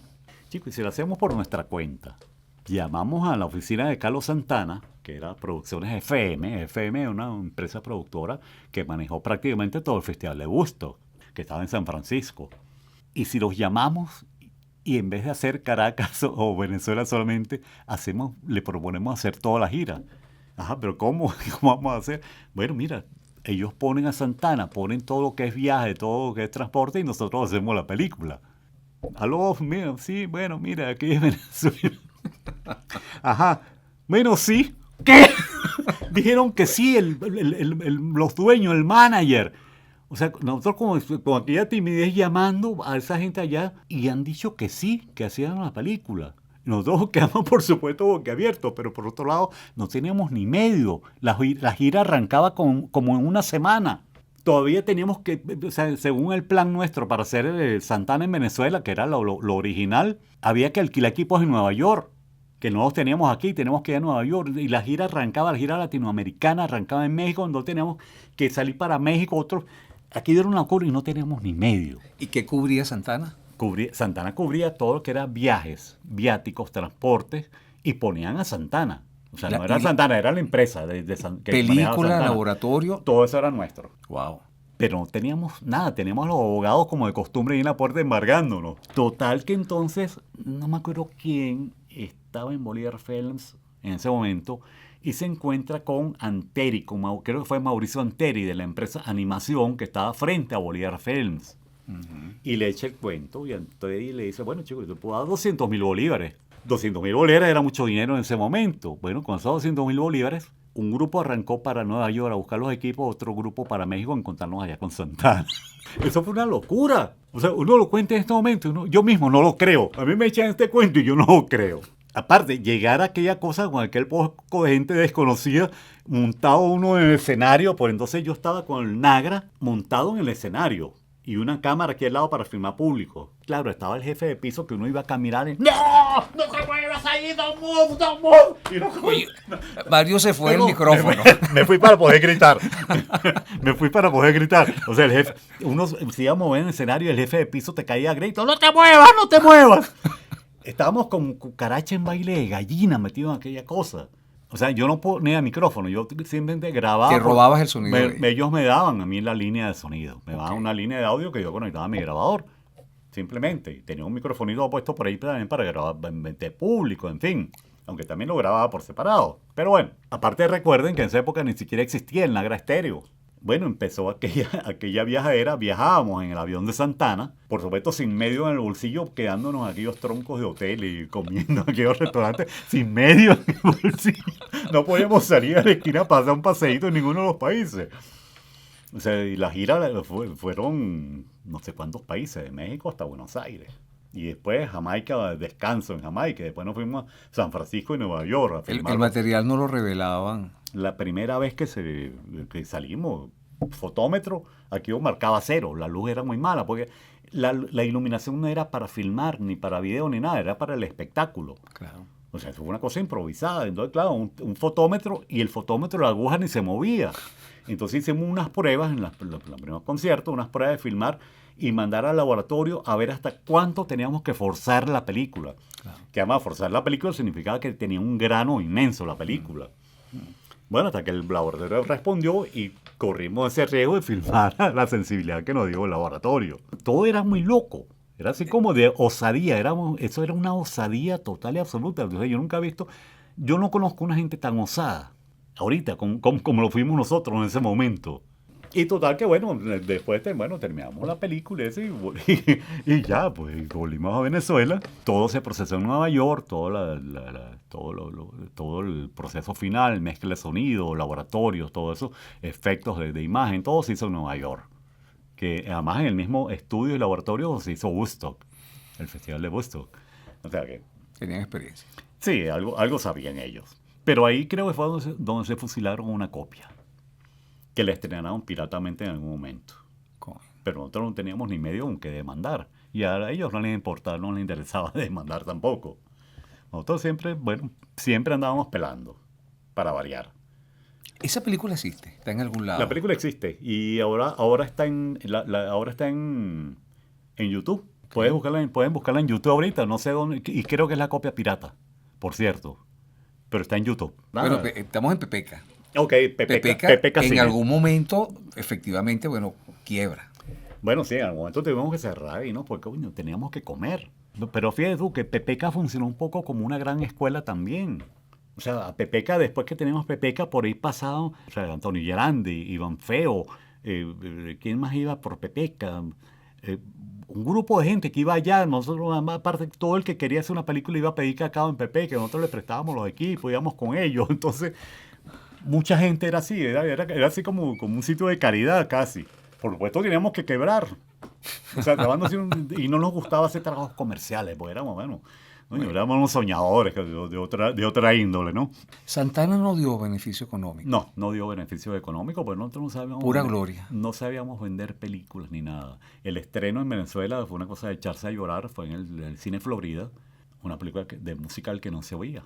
chicos, si lo hacemos por nuestra cuenta, llamamos a la oficina de Carlos Santana, que era Producciones FM. FM es una empresa productora que manejó prácticamente todo el Festival de Woodstock, que estaba en San Francisco. Y si los llamamos y en vez de hacer Caracas o Venezuela solamente, le proponemos hacer toda la gira. Ajá, pero ¿cómo? ¿Cómo vamos a hacer? Bueno, mira, ellos ponen a Santana, ponen todo lo que es viaje, todo lo que es transporte y nosotros hacemos la película. Aló, mira, sí, bueno, mira, aquí es Venezuela. Ajá, bueno, sí. ¿Qué? Dijeron que sí, los dueños, el manager. O sea, nosotros con aquella timidez llamando a esa gente allá y han dicho que sí, que hacían la película. Nosotros quedamos, por supuesto, boquiabiertos, pero por otro lado no teníamos ni medio. La gira arrancaba como en una semana. Todavía teníamos que, o sea, según el plan nuestro para hacer Santana en Venezuela, que era lo original, había que alquilar equipos en Nueva York, que no los teníamos aquí, tenemos que ir a Nueva York. Y la gira latinoamericana arrancaba en México, donde teníamos que salir para México, otros. Aquí dieron una curva y no teníamos ni medio. ¿Y qué cubría Santana? Santana cubría todo lo que era viajes, viáticos, transportes, y ponían a Santana. O sea, no era Santana, era la empresa que película, laboratorio. Todo eso era nuestro. Wow. Pero no teníamos nada, teníamos a los abogados como de costumbre ahí en la puerta embargándonos. Total que entonces, no me acuerdo quién estaba en Bolívar Films en ese momento y se encuentra con Anteri, creo que fue Mauricio Anteri de la empresa Animación que estaba frente a Bolívar Films. Uh-huh. Y le echa el cuento y Anteri le dice, bueno chicos, yo te puedo dar 200,000 bolívares. 200,000 bolívares era mucho dinero en ese momento. Bueno, con esos 200,000 bolívares, un grupo arrancó para Nueva York a buscar los equipos, otro grupo para México a encontrarnos allá con Santana. Eso fue una locura. O sea, uno lo cuenta en este momento, yo mismo no lo creo. A mí me echan este cuento y yo no lo creo. Aparte, llegar a aquella cosa con aquel poco de gente desconocida, montado uno en el escenario, por entonces yo estaba con el Nagra montado en el escenario y una cámara aquí al lado para filmar público. Claro, estaba el jefe de piso que uno iba a caminar y ¡no! ¡No te muevas ahí! ¡Don't move! ¡Don't move! Y no, oye, Mario se fue el micrófono. Me fui para poder gritar. Me fui para poder gritar. O sea, el jefe, uno se iba a mover en el escenario y el jefe de piso te caía a gritos. ¡No te muevas! ¡No te muevas! Estábamos como cucaracha en baile de gallina metido en aquella cosa. O sea, yo no ponía micrófono, yo simplemente grababa. Te robabas el sonido de ellos. Ellos me daban a mí la línea de sonido. Me daban Ok. una línea de audio que yo conectaba a mi grabador. Simplemente. Y tenía un microfonito puesto por ahí también para grabar de público, en fin. Aunque también lo grababa por separado. Pero bueno, aparte recuerden que en esa época ni siquiera existía el Nagra Estéreo. Bueno, empezó aquella viajadera, viajábamos en el avión de Santana, por supuesto sin medio en el bolsillo, quedándonos en aquellos troncos de hotel y comiendo en aquellos restaurantes sin medio en el bolsillo. No podíamos salir a la esquina a pasar un paseíto en ninguno de los países. O sea, y la gira fueron no sé cuántos países, de México hasta Buenos Aires. Y después Jamaica, descanso en Jamaica. Después nos fuimos a San Francisco y Nueva York a El filmar. material no lo revelaban. La primera vez que salimos, fotómetro, aquí marcaba cero. La luz era muy mala porque la iluminación no era para filmar, ni para video, ni nada. Era para el espectáculo. Claro. O sea, fue una cosa improvisada. Entonces, claro, un fotómetro y el fotómetro, la aguja ni se movía. Entonces hicimos unas pruebas en los primeros conciertos, unas pruebas de filmar y mandar al laboratorio a ver hasta cuánto teníamos que forzar la película. Claro. Que además forzar la película significaba que tenía un grano inmenso la película. Bueno, hasta que el laboratorio respondió y corrimos ese riesgo de filmar la sensibilidad que nos dio el laboratorio. Todo era muy loco. Era así como de osadía. Eso era una osadía total y absoluta. O sea, yo nunca he visto, yo no conozco una gente tan osada ahorita como lo fuimos nosotros en ese momento. Y total que bueno, después bueno, terminamos la película y ya, pues volvimos a Venezuela. Todo se procesó en Nueva York, todo el proceso final, mezcla de sonido, laboratorios, todos esos efectos de imagen, todo se hizo en Nueva York. Que además en el mismo estudio y laboratorio se hizo Woodstock, el festival de Woodstock. O sea que Tenían experiencia. sí, algo sabían ellos. Pero ahí creo que fue donde se fusilaron una copia, que la estrenaron piratamente en algún momento. Coño. Pero nosotros no teníamos ni medio con qué demandar. Y a ellos no les importaba, no les interesaba demandar tampoco. Nosotros siempre, bueno, siempre andábamos pelando, para variar. Esa película existe, está en algún lado. La película existe y ahora está ahora está en YouTube. Pueden buscarla en YouTube ahorita, no sé dónde, y creo que es la copia pirata, por cierto. Pero está en YouTube. Bueno, Nada. estamos en Pepeca. Ok, Pepeca en Cine. algún momento, efectivamente, bueno, quiebra. Bueno, sí, en algún momento tuvimos que cerrar y no, porque coño, teníamos que comer. Pero fíjate tú que Pepeca funcionó un poco como una gran escuela también. O sea, a Pepeca, después que teníamos Pepeca, por ahí pasaron, o sea, Antonio Gerandi, Iván Feo, ¿quién más iba por Pepeca? Eh, un grupo de gente que iba allá, nosotros, además, aparte, todo el que quería hacer una película iba a pedir cacao en Pepeca, nosotros le prestábamos los equipos, íbamos con ellos, entonces mucha gente era así, era así como un sitio de caridad casi. Por supuesto teníamos que quebrar. O sea, y no nos gustaba hacer trabajos comerciales, porque éramos, bueno, éramos unos soñadores de otra índole, ¿no? Santana no dio beneficio económico. No dio beneficio económico, pues nosotros no sabíamos Pura gloria. No sabíamos vender películas ni nada. El estreno en Venezuela fue una cosa de echarse a llorar, fue en el Cine Florida, una película de musical que no se oía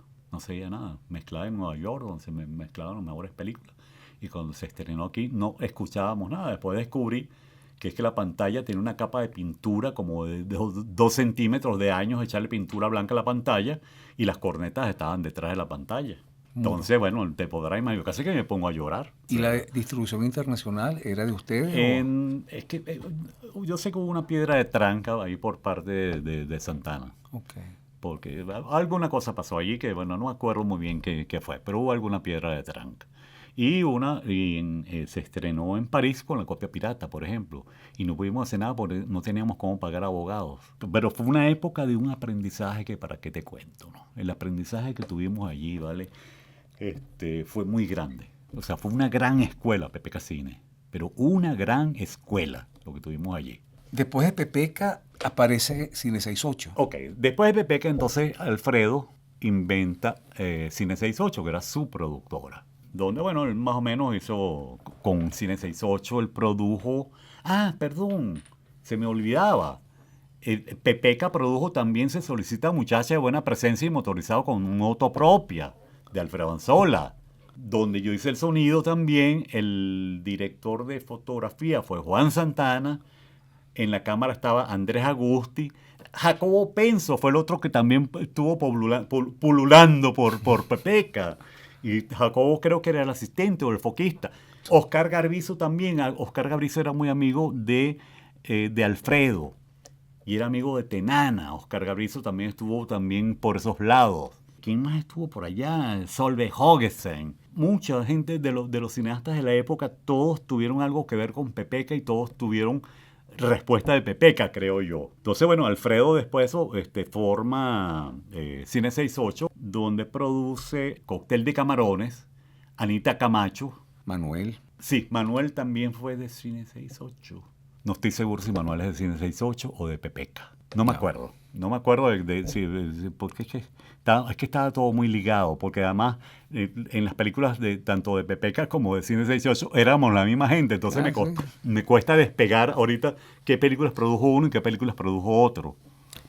nada, mezclada en Nueva York, donde se mezclaban las mejores películas. Y cuando se estrenó aquí no escuchábamos nada. Después descubrí que es que la pantalla tiene una capa de pintura como de 2 centímetros de años, echarle pintura blanca a la pantalla y las cornetas estaban detrás de la pantalla. Entonces, bueno, te podrás imaginar, casi que me pongo a llorar. ¿Y la distribución internacional era de ustedes? Es que yo sé que hubo una piedra de tranca ahí por parte de Santana. Ok. Porque alguna cosa pasó allí que, bueno, no me acuerdo muy bien qué fue, pero hubo alguna piedra de tranca. Y se estrenó en París con la copia pirata, por ejemplo. Y no pudimos hacer nada porque no teníamos cómo pagar abogados. Pero fue una época de un aprendizaje que, para qué te cuento, ¿no? El aprendizaje que tuvimos allí, ¿vale? Fue muy grande. O sea, fue una gran escuela, Pepeca Cine. Pero una gran escuela lo que tuvimos allí. Después de Pepeca aparece Cine 68. Ok, después de Pepeca, entonces Alfredo inventa Cine 68, que era su productora. Donde, bueno, él más o menos hizo con Cine 68, él produjo... Ah, perdón, se me olvidaba. Pepeca produjo también Se solicita muchacha de buena presencia y motorizado con moto propia, de Alfredo Anzola. Donde yo hice el sonido también, el director de fotografía fue Juan Santana, en la cámara estaba Andrés Agusti. Jacobo Penso fue el otro que también estuvo pululando por Pepeca. Y Jacobo creo que era el asistente o el foquista. Oscar Garbizo también. Oscar Garbizo era muy amigo de Alfredo. Y era amigo de Tenana. Oscar Garbizo también estuvo también por esos lados. ¿Quién más estuvo por allá? Solveig Hogesen. Mucha gente de los cineastas de la época, todos tuvieron algo que ver con Pepeca y todos tuvieron respuesta de Pepeca, creo yo. Entonces, bueno, Alfredo después forma Cine 68, donde produce Cóctel de Camarones, Anita Camacho. Manuel. Sí, Manuel también fue de Cine 68. No estoy seguro si Manuel es de Cine 68 o de Pepeca. No me acuerdo. No me acuerdo porque es que estaba todo muy ligado, porque además en las películas tanto de Pepeca como de Cine 68 éramos la misma gente, entonces me cuesta despegar ahorita qué películas produjo uno y qué películas produjo otro.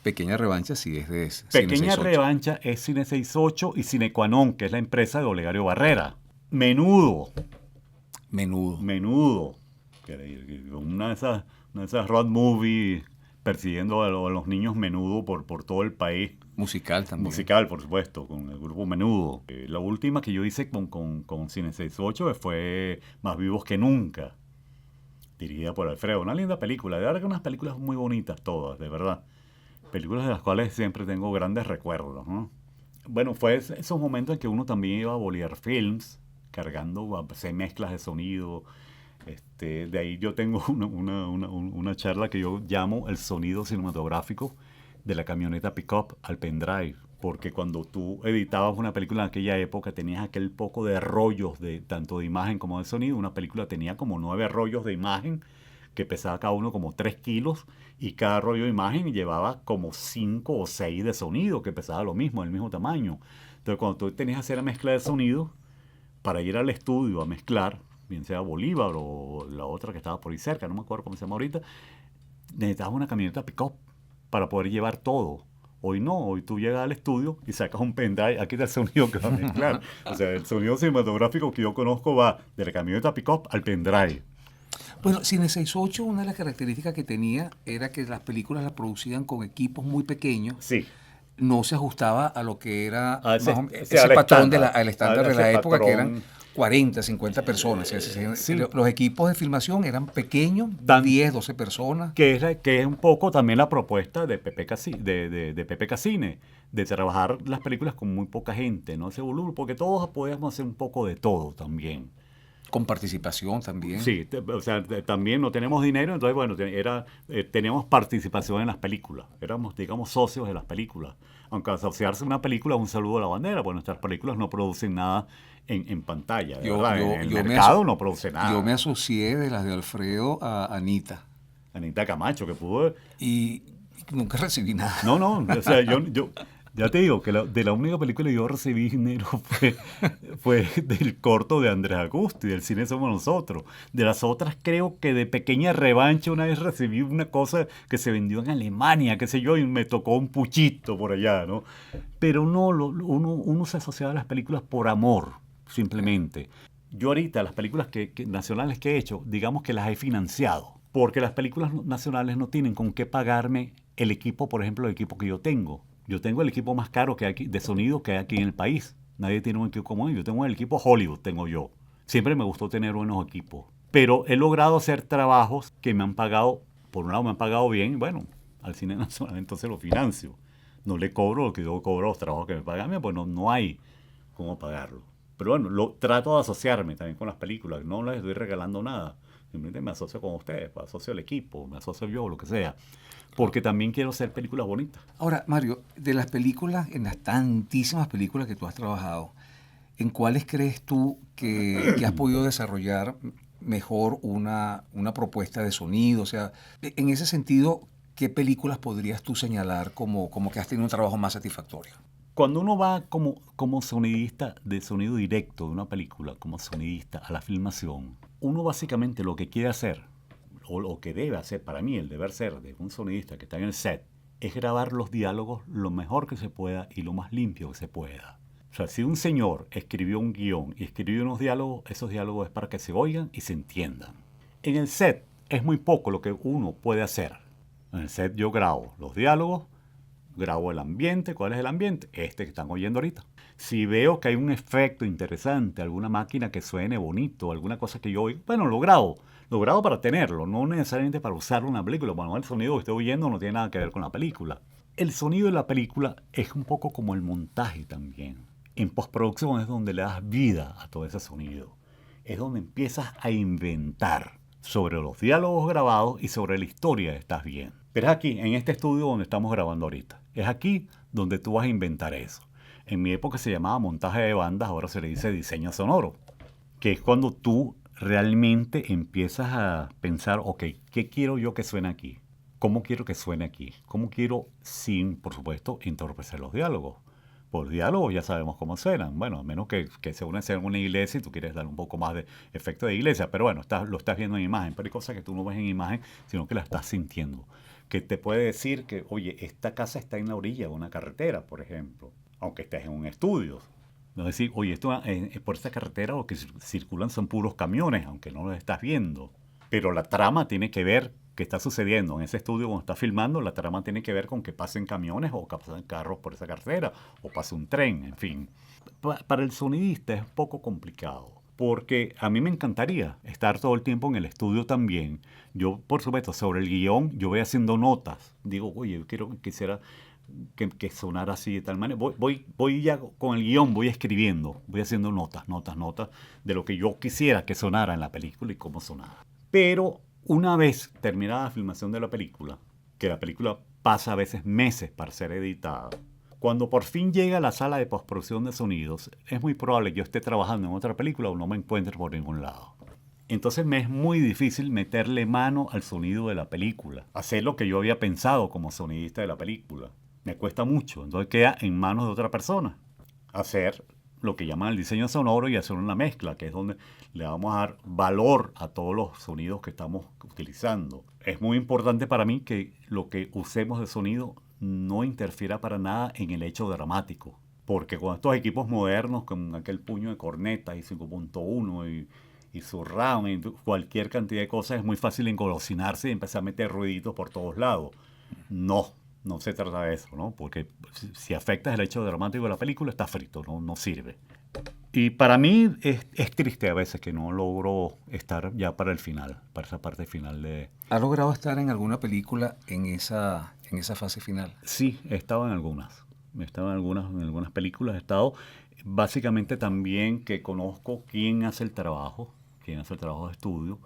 Pequeña Revancha sí es de Cine Pequeña 68. Revancha es Cine 68 y Cine Qua Non, que es la empresa de Olegario Barrera. Menudo. Una de esas road movies persiguiendo a los niños Menudo por todo el país. Musical también. Musical, por supuesto, con el grupo Menudo. La última que yo hice con Cine 68 fue Más vivos que nunca, dirigida por Alfredo. Una linda película, de verdad que unas películas muy bonitas todas, de verdad. Películas de las cuales siempre tengo grandes recuerdos, ¿no? Bueno, fue esos momentos en que uno también iba a Bolívar Films, cargando mezclas de sonido. De ahí yo tengo una charla que yo llamo el sonido cinematográfico de la camioneta pick-up al pendrive. Porque cuando tú editabas una película en aquella época tenías aquel poco de rollos tanto de imagen como de sonido. Una película tenía como 9 rollos de imagen que pesaba cada uno como 3 kilos y cada rollo de imagen llevaba como 5 o 6 de sonido que pesaba lo mismo, el mismo tamaño. Entonces cuando tú tenías que hacer la mezcla de sonido para ir al estudio a mezclar, bien sea Bolívar o la otra que estaba por ahí cerca, no me acuerdo cómo se llama ahorita, necesitabas una camioneta pick-up para poder llevar todo. Hoy no, hoy tú llegas al estudio y sacas un pendrive, aquí está el sonido que va a mezclar. O sea, el sonido cinematográfico que yo conozco va de la camioneta pick-up al pendrive. Bueno, Cine 68, una de las características que tenía era que las películas las producían con equipos muy pequeños. Sí. No se ajustaba a lo que era ese patrón al estándar de la época, patrón, que eran 40, 50 personas. Sí. Los equipos de filmación eran pequeños, 10, 12 personas. Que es un poco también la propuesta de Pepeca Cine, de trabajar las películas con muy poca gente, ¿no? Ese volumen, porque todos podíamos hacer un poco de todo también. Con participación también. Sí, o sea, también no tenemos dinero, entonces, bueno, teníamos participación en las películas. Éramos, digamos, socios de las películas. Aunque asociarse a una película es un saludo a la bandera, porque nuestras películas no producen nada en pantalla. El mercado no produce nada. Yo me asocié de las de Alfredo a Anita. Anita Camacho, que pudo... Y nunca recibí nada. No, o sea, yo ya te digo que de la única película que yo recibí dinero fue del corto de Andrés Agusti, del Cine Somos Nosotros. De las otras creo que de Pequeña Revancha una vez recibí una cosa que se vendió en Alemania, qué sé yo, y me tocó un puchito por allá, ¿no? Pero no, uno se asociaba a las películas por amor, simplemente. Yo ahorita las películas nacionales que he hecho, digamos que las he financiado, porque las películas nacionales no tienen con qué pagarme el equipo, por ejemplo, el equipo que yo tengo. Yo tengo el equipo más caro que hay aquí, de sonido que hay aquí en el país. Nadie tiene un equipo como yo. Tengo el equipo Hollywood, tengo yo. Siempre me gustó tener buenos equipos. Pero he logrado hacer trabajos que me han pagado, por un lado me han pagado bien, bueno, al cine nacional entonces lo financio. No le cobro lo que yo cobro a los trabajos que me pagan, pues no hay cómo pagarlo. Pero bueno, trato de asociarme también con las películas. No les estoy regalando nada. Simplemente me asocio con ustedes, me asocio al equipo, me asocio yo, lo que sea. Porque también quiero hacer películas bonitas. Ahora, Mario, de las películas, en las tantísimas películas que tú has trabajado, ¿en cuáles crees tú que has podido desarrollar mejor una propuesta de sonido? O sea, en ese sentido, ¿qué películas podrías tú señalar como que has tenido un trabajo más satisfactorio? Cuando uno va como sonidista de sonido directo de una película, como sonidista a la filmación, uno básicamente lo que quiere hacer, o lo que debe hacer, para mí el deber ser de un sonidista que está en el set, es grabar los diálogos lo mejor que se pueda y lo más limpio que se pueda. O sea, si un señor escribió un guión y escribió unos diálogos, esos diálogos es para que se oigan y se entiendan. En el set es muy poco lo que uno puede hacer. En el set yo grabo los diálogos, grabo el ambiente. ¿Cuál es el ambiente? Este que están oyendo ahorita. Si veo que hay un efecto interesante, alguna máquina que suene bonito, alguna cosa que yo oigo, bueno, lo grabo. Lo grabo para tenerlo, no necesariamente para usarlo en una película. Bueno, el sonido que estoy oyendo no tiene nada que ver con la película. El sonido de la película es un poco como el montaje también. En postproducción es donde le das vida a todo ese sonido. Es donde empiezas a inventar sobre los diálogos grabados y sobre la historia que estás viendo. Pero es aquí, en este estudio donde estamos grabando ahorita. Es aquí donde tú vas a inventar eso. En mi época se llamaba montaje de bandas, ahora se le dice diseño sonoro, que es cuando tú realmente empiezas a pensar, ok, ¿qué quiero yo que suene aquí? ¿Cómo quiero que suene aquí? ¿Cómo quiero, sin, por supuesto, entorpecer los diálogos? Por diálogos ya sabemos cómo suenan. Bueno, a menos que se una en una iglesia y tú quieres dar un poco más de efecto de iglesia. Pero bueno, lo estás viendo en imagen. Pero hay cosas que tú no ves en imagen, sino que la estás sintiendo. Que te puede decir que, oye, esta casa está en la orilla de una carretera, por ejemplo. Aunque estés en un estudio. No es decir, oye, esto, por esta carretera lo que circulan son puros camiones, aunque no los estás viendo. Pero la trama tiene que ver qué está sucediendo en ese estudio cuando está filmando. La trama tiene que ver con que pasen camiones o que pasen carros por esa carretera o pase un tren, en fin. Para el sonidista es un poco complicado. Porque a mí me encantaría estar todo el tiempo en el estudio también. Yo, por supuesto, sobre el guión, yo voy haciendo notas. Digo, oye, quisiera que sonara así de tal manera. Voy ya con el guión, voy escribiendo, voy haciendo notas de lo que yo quisiera que sonara en la película y cómo sonara. Pero una vez terminada la filmación de la película, que la película pasa a veces meses para ser editada, cuando por fin llega a la sala de postproducción de sonidos, es muy probable que yo esté trabajando en otra película o no me encuentre por ningún lado. Entonces me es muy difícil meterle mano al sonido de la película, hacer lo que yo había pensado como sonidista de la película. Me cuesta mucho, entonces queda en manos de otra persona hacer lo que llaman el diseño sonoro y hacer una mezcla, que es donde le vamos a dar valor a todos los sonidos que estamos utilizando. Es muy importante para mí que lo que usemos de sonido no interfiera para nada en el hecho dramático, porque con estos equipos modernos, con aquel puño de cornetas y 5.1 y surround y cualquier cantidad de cosas, es muy fácil engolosinarse y empezar a meter ruiditos por todos lados. No se trata de eso, ¿no? Porque si afectas el hecho dramático de la película, está frito, no sirve. Y para mí es triste a veces que no logro estar ya para el final, para esa parte final de... ¿Ha logrado estar en alguna película en esa fase final? Sí, he estado en algunas. He estado en algunas películas, he estado básicamente también que conozco quién hace el trabajo de estudio,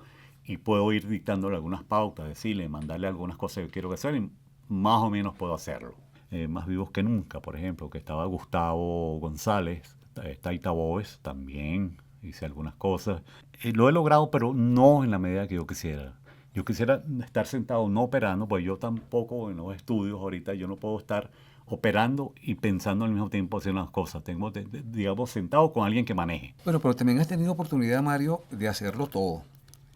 y puedo ir dictándole algunas pautas, decirle, mandarle algunas cosas que quiero que suenen, más o menos puedo hacerlo. Más Vivos que Nunca, por ejemplo, que estaba Gustavo González, Taita Bóvez, también hice algunas cosas. Lo he logrado, pero no en la medida que yo quisiera. Yo quisiera estar sentado no operando, pues yo tampoco en los estudios ahorita, yo no puedo estar operando y pensando al mismo tiempo haciendo las cosas. Tengo, digamos, sentado con alguien que maneje. Bueno, pero también has tenido oportunidad, Mario, de hacerlo todo.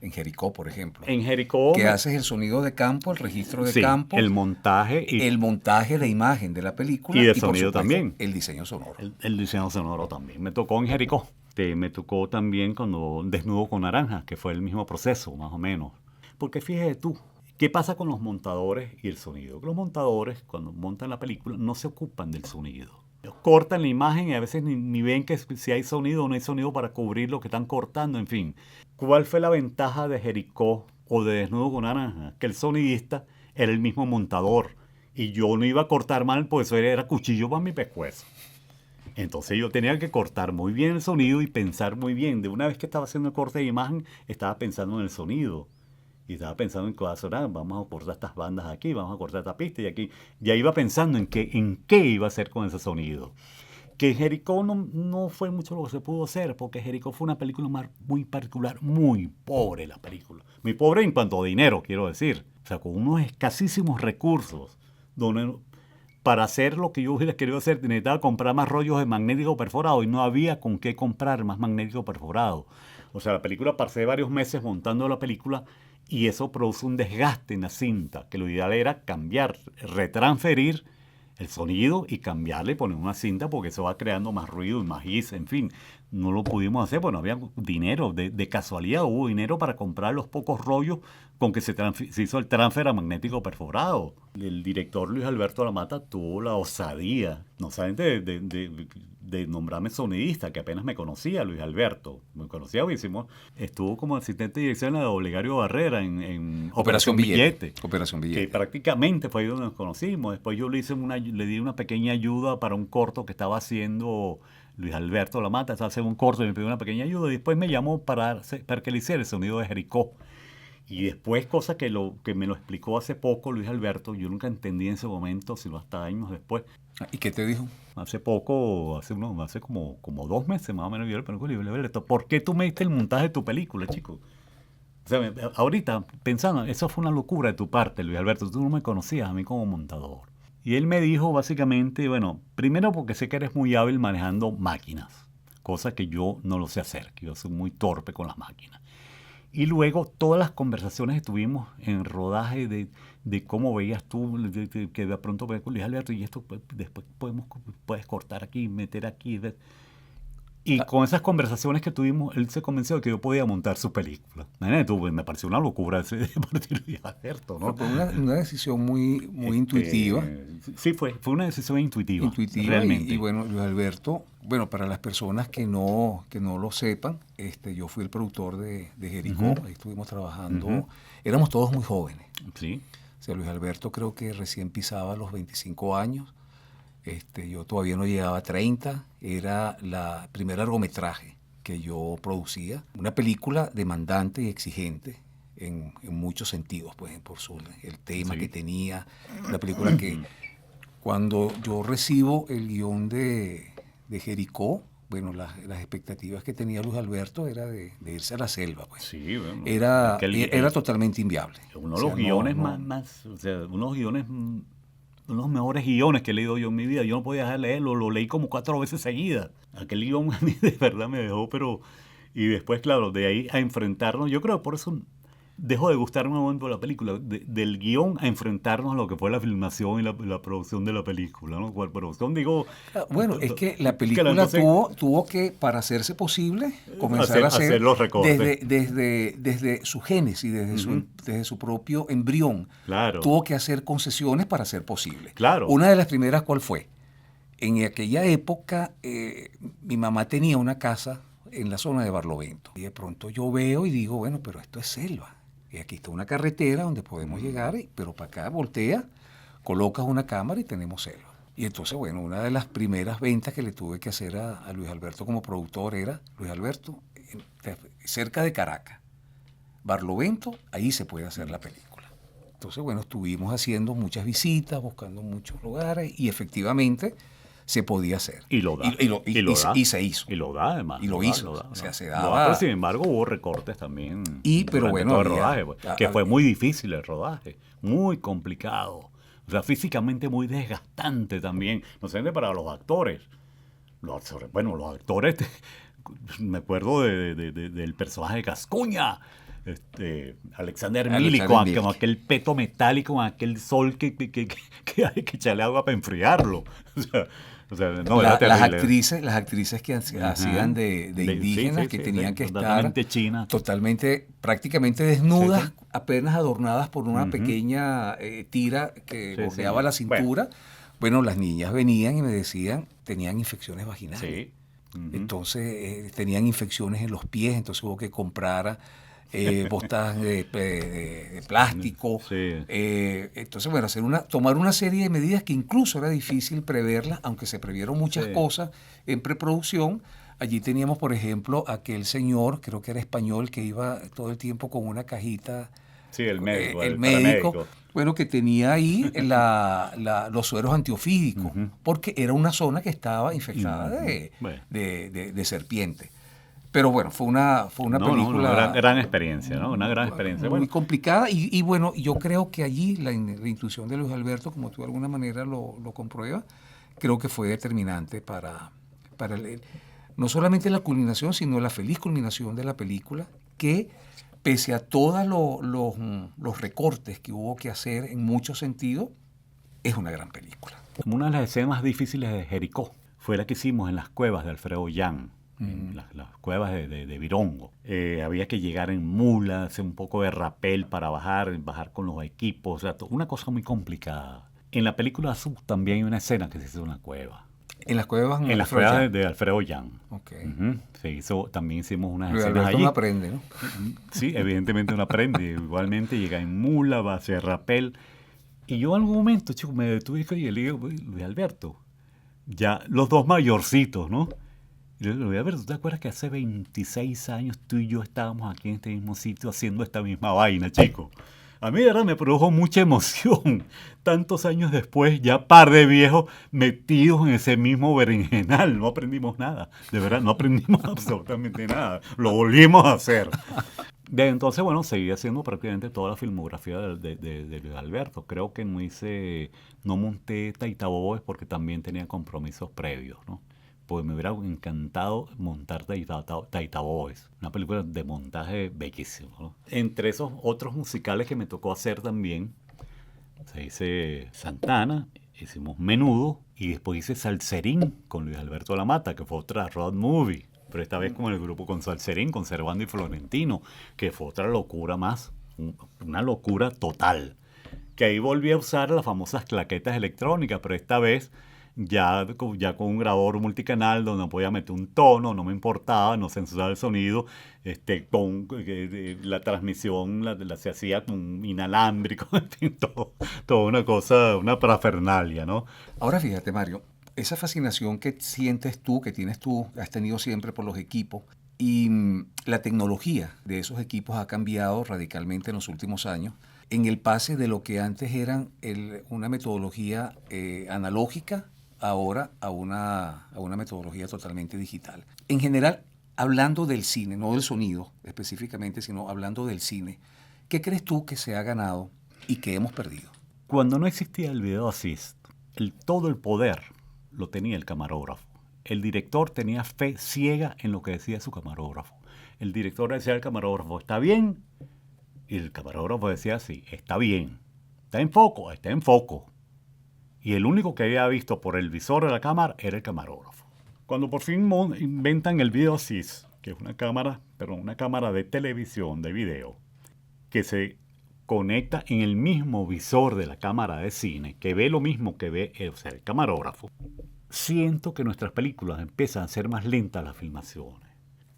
En Jericó, por ejemplo. En Jericó... Que haces el sonido de campo, el registro de sí, campo. el montaje. El montaje de imagen de la película. Y de sonido también. El diseño sonoro. El diseño sonoro también. Me tocó en Jericó. Me tocó también cuando Desnudo con Naranjas, que fue el mismo proceso, más o menos. Porque fíjate tú, ¿qué pasa con los montadores y el sonido? Los montadores, cuando montan la película, no se ocupan del sonido. Cortan la imagen y a veces ni ven que si hay sonido o no hay sonido para cubrir lo que están cortando, en fin. ¿Cuál fue la ventaja de Jericó o de Desnudo con Naranja? Que el sonidista era el mismo montador y yo no iba a cortar mal, pues eso era cuchillo para mi pescuezo. Entonces yo tenía que cortar muy bien el sonido y pensar muy bien. De una vez que estaba haciendo el corte de imagen, estaba pensando en el sonido. Y estaba pensando en qué va a sonar, vamos a cortar estas bandas aquí, vamos a cortar esta pista y aquí. Ya iba pensando en qué iba a hacer con ese sonido. Que Jericó no fue mucho lo que se pudo hacer, porque Jericó fue una película muy particular, muy pobre la película. Muy pobre en cuanto a dinero, quiero decir. O sea, con unos escasísimos recursos, donde para hacer lo que yo hubiera querido hacer necesitaba comprar más rollos de magnético perforado y no había con qué comprar más magnético perforado. O sea, la película, pasé varios meses montando la película y eso produce un desgaste en la cinta, que lo ideal era cambiar, retransferir el sonido y cambiarle y poner una cinta porque eso va creando más ruido y más his, en fin. No lo pudimos hacer, bueno, había dinero, de casualidad hubo dinero para comprar los pocos rollos con que se hizo el transfer a magnético perforado. El director Luis Alberto Lamata tuvo la osadía, no saben, de nombrarme sonidista, que apenas me conocía Luis Alberto. Me conocía porque estuvo como asistente de dirección de Olegario Barrera en Operación Billete. Operación Que Billete. prácticamente fue ahí donde nos conocimos. Después yo le di una pequeña ayuda para un corto que estaba haciendo Luis Alberto Lamata, estaba haciendo un corto y me pidió una pequeña ayuda. Y después me llamó para que le hiciera el sonido de Jericó. Y después, cosa que me lo explicó hace poco Luis Alberto, yo nunca entendí en ese momento, sino hasta años después. ¿Y qué te dijo? Hace poco, hace como 2 meses más o menos, yo le pregunté, Luis Alberto, ¿por qué tú me diste el montaje de tu película, chico? O sea, ahorita pensando, eso fue una locura de tu parte, Luis Alberto, tú no me conocías a mí como montador. Y él me dijo básicamente, bueno, primero porque sé que eres muy hábil manejando máquinas, cosa que yo no lo sé hacer, que yo soy muy torpe con las máquinas. Y luego todas las conversaciones que tuvimos en rodaje de cómo veías tú, que de pronto ves con Luis Alberto y esto pues, después puedes cortar aquí, meter aquí. Y con esas conversaciones que tuvimos, él se convenció de que yo podía montar su película. Me pareció una locura ese de partir de Luis Alberto, ¿no? Fue una decisión muy intuitiva. Sí, fue una decisión intuitiva. Realmente. Y bueno, Luis Alberto, bueno, para las personas que no lo sepan, yo fui el productor de Jericó, ahí estuvimos trabajando, éramos todos muy jóvenes. Sí. O sea, Luis Alberto creo que recién pisaba los 25 años. Yo todavía no llegaba a 30, era la primer largometraje que yo producía, una película demandante y exigente en muchos sentidos, pues, por el tema que tenía, una película que cuando yo recibo el guión de Jericó, bueno, las expectativas que tenía Luis Alberto era de irse a la selva, pues. Sí, bueno, era totalmente inviable. Uno de los guiones más, o sea, unos mejores guiones que he leído yo en mi vida. Yo no podía dejar de leerlo, lo leí como 4 veces seguidas. Aquel guión a mí de verdad me dejó, pero... Y después, claro, de ahí a enfrentarnos, yo creo que por eso dejó de gustarme un momento la película, del guión a enfrentarnos a lo que fue la filmación y la producción de la película, ¿no? La producción, digo... Bueno, es que la película entonces, tuvo que, para hacerse posible, comenzar a hacer los recortes. Desde su génesis, desde su propio embrión. Claro. Tuvo que hacer concesiones para ser posible. Claro. Una de las primeras, ¿cuál fue? En aquella época, mi mamá tenía una casa en la zona de Barlovento. Y de pronto yo veo y digo, bueno, pero esto es selva. Y aquí está una carretera donde podemos llegar, pero para acá voltea, colocas una cámara y tenemos selva. Y entonces, bueno, una de las primeras ventas que le tuve que hacer a Luis Alberto como productor era, Luis Alberto, cerca de Caracas, Barlovento, ahí se puede hacer la película. Entonces, bueno, estuvimos haciendo muchas visitas, buscando muchos lugares y efectivamente se podía hacer. Y lo da. Y se hizo. Y lo da, además. Y lo hizo. O sea, se daba. daba. Pero sin embargo, hubo recortes también. Pero bueno, todo el rodaje, pues, que fue muy difícil el rodaje. Muy complicado. O sea, físicamente muy desgastante también. No sé, para los actores. Los actores, me acuerdo del personaje de Gascuña. Alexander Milly, con aquel peto metálico, con aquel sol que hay que echarle agua para enfriarlo. Las actrices que hacían de indígenas, que tenían que estar prácticamente desnudas, apenas adornadas por una pequeña tira que bordeaba la cintura. Bueno, las niñas venían y me decían, tenían infecciones vaginales. Sí. Entonces, tenían infecciones en los pies, entonces hubo que comprar botas de plástico. Sí. Entonces, bueno, tomar una serie de medidas que incluso era difícil preverlas, aunque se previeron muchas cosas en preproducción. Allí teníamos, por ejemplo, aquel señor, creo que era español, que iba todo el tiempo con una cajita. Sí, el médico. El médico, bueno, que tenía ahí los sueros antiofídicos, porque era una zona que estaba infectada de serpiente. Pero bueno, fue una película... Una gran experiencia, ¿no? Una gran experiencia. Muy complicada y bueno, yo creo que allí la intuición de Luis Alberto, como tú de alguna manera lo compruebas, creo que fue determinante para no solamente la culminación, sino la feliz culminación de la película, que pese a todos los recortes que hubo que hacer en muchos sentidos, es una gran película. Una de las escenas más difíciles de Jericó fue la que hicimos en las cuevas de Alfredo Yan, en las cuevas de Virongo. Había que llegar en mula, hacer un poco de rapel para bajar con los equipos, o sea, una cosa muy complicada. En la película Azul también hay una escena que se hizo en una cueva. En las cuevas En las cuevas de Alfredo Yan. Okay. Se hizo, también hicimos unas Luis escenas Alberto allí. no aprende, ¿no? Sí, evidentemente uno aprende. Igualmente llega en mula, va a hacer rapel. Y yo en algún momento, chico, me detuve y le digo, Luis Alberto, ya los dos mayorcitos, ¿no? Y le digo, Luis Alberto, ¿tú te acuerdas que hace 26 años tú y yo estábamos aquí en este mismo sitio haciendo esta misma vaina, chico? A mí, de verdad, me produjo mucha emoción. Tantos años después, ya par de viejos metidos en ese mismo berenjenal. No aprendimos nada. De verdad, no aprendimos absolutamente nada. Lo volvimos a hacer. Desde entonces, bueno, seguí haciendo prácticamente toda la filmografía de Luis Alberto. Creo que no monté Taitaboes porque también tenía compromisos previos, ¿no? Pues me hubiera encantado montar Taitaboes, una película de montaje bellísimo, ¿no? Entre esos otros musicales que me tocó hacer también, se dice Santana, hicimos Menudo y después hice Salserín con Luis Alberto Lamata, que fue otra road movie, pero esta vez con el grupo con Salserín, con Servando y Florentino, que fue otra locura más, una locura total. Que ahí volví a usar las famosas claquetas electrónicas, pero esta vez ya con un grabador multicanal donde podía meter un tono, no me importaba, no censuraba el sonido, la transmisión se hacía con inalámbrico, en fin, todo una cosa, una parafernalia, ¿no? Ahora fíjate, Mario, esa fascinación que sientes tú, que tienes tú, has tenido siempre por los equipos, y la tecnología de esos equipos ha cambiado radicalmente en los últimos años, en el pase de lo que antes eran una metodología analógica, ahora a una metodología totalmente digital. En general, hablando del cine, no del sonido específicamente, sino hablando del cine, ¿qué crees tú que se ha ganado y que hemos perdido? Cuando no existía el video assist, todo el poder lo tenía el camarógrafo. El director tenía fe ciega en lo que decía su camarógrafo. El director decía al camarógrafo, ¿está bien? Y el camarógrafo decía, sí, está bien. ¿Está en foco? Está en foco. Y el único que había visto por el visor de la cámara era el camarógrafo. Cuando por fin inventan el Video Assist, que es una cámara de televisión, de video, que se conecta en el mismo visor de la cámara de cine, que ve lo mismo que ve el camarógrafo, siento que nuestras películas empiezan a ser más lentas las filmaciones,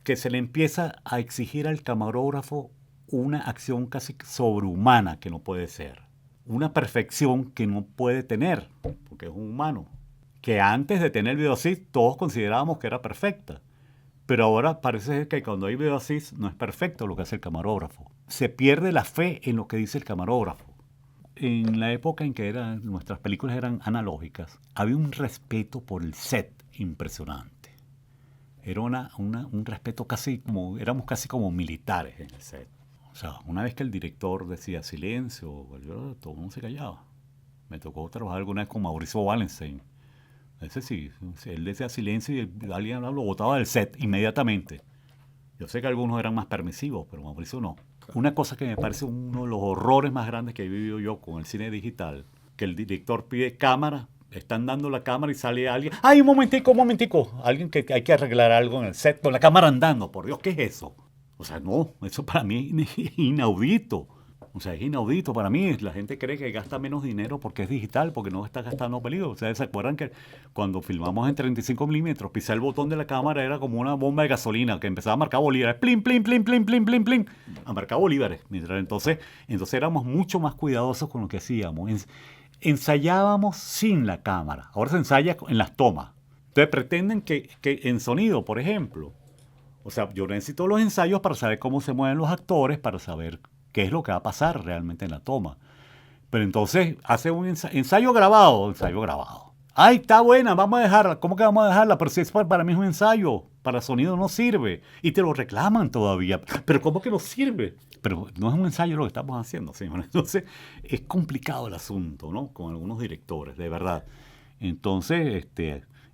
que se le empieza a exigir al camarógrafo una acción casi sobrehumana que no puede ser. Una perfección que no puede tener, porque es un humano. Que antes de tener el video assist todos considerábamos que era perfecta. Pero ahora parece que cuando hay video assist no es perfecto lo que hace el camarógrafo. Se pierde la fe en lo que dice el camarógrafo. En la época en que nuestras películas eran analógicas, había un respeto por el set impresionante. Era un respeto éramos casi como militares en el set. O sea, una vez que el director decía silencio, todo el mundo se callaba. Me tocó trabajar alguna vez con Mauricio Wallenstein. Ese sí, él decía silencio y alguien lo botaba del set inmediatamente. Yo sé que algunos eran más permisivos, pero Mauricio no. Una cosa que me parece uno de los horrores más grandes que he vivido yo con el cine digital, que el director pide cámara, están dando la cámara y sale alguien. ¡Ay, un momentico! Alguien que hay que arreglar algo en el set con la cámara andando. Por Dios, ¿qué es eso? O sea, no, eso para mí es inaudito. O sea, es inaudito para mí. La gente cree que gasta menos dinero porque es digital, porque no está gastando películas. Ustedes se acuerdan que cuando filmamos en 35 milímetros, pisar el botón de la cámara era como una bomba de gasolina que empezaba a marcar bolívares. ¡Plin, plin, plin, plin, plin, plin, plin! A marcar bolívares. Entonces éramos mucho más cuidadosos con lo que hacíamos. Ensayábamos sin la cámara. Ahora se ensaya en las tomas. Entonces pretenden que en sonido, por ejemplo, o sea, yo necesito los ensayos para saber cómo se mueven los actores, para saber qué es lo que va a pasar realmente en la toma. Pero entonces hace un ensayo grabado. ¡Ay, está buena! Vamos a dejarla. ¿Cómo que vamos a dejarla? Pero si es para mí es un ensayo. Para sonido no sirve. Y te lo reclaman todavía. ¿Pero cómo que no sirve? Pero no es un ensayo lo que estamos haciendo, señores. Entonces es complicado el asunto, ¿no? Con algunos directores, de verdad. Entonces,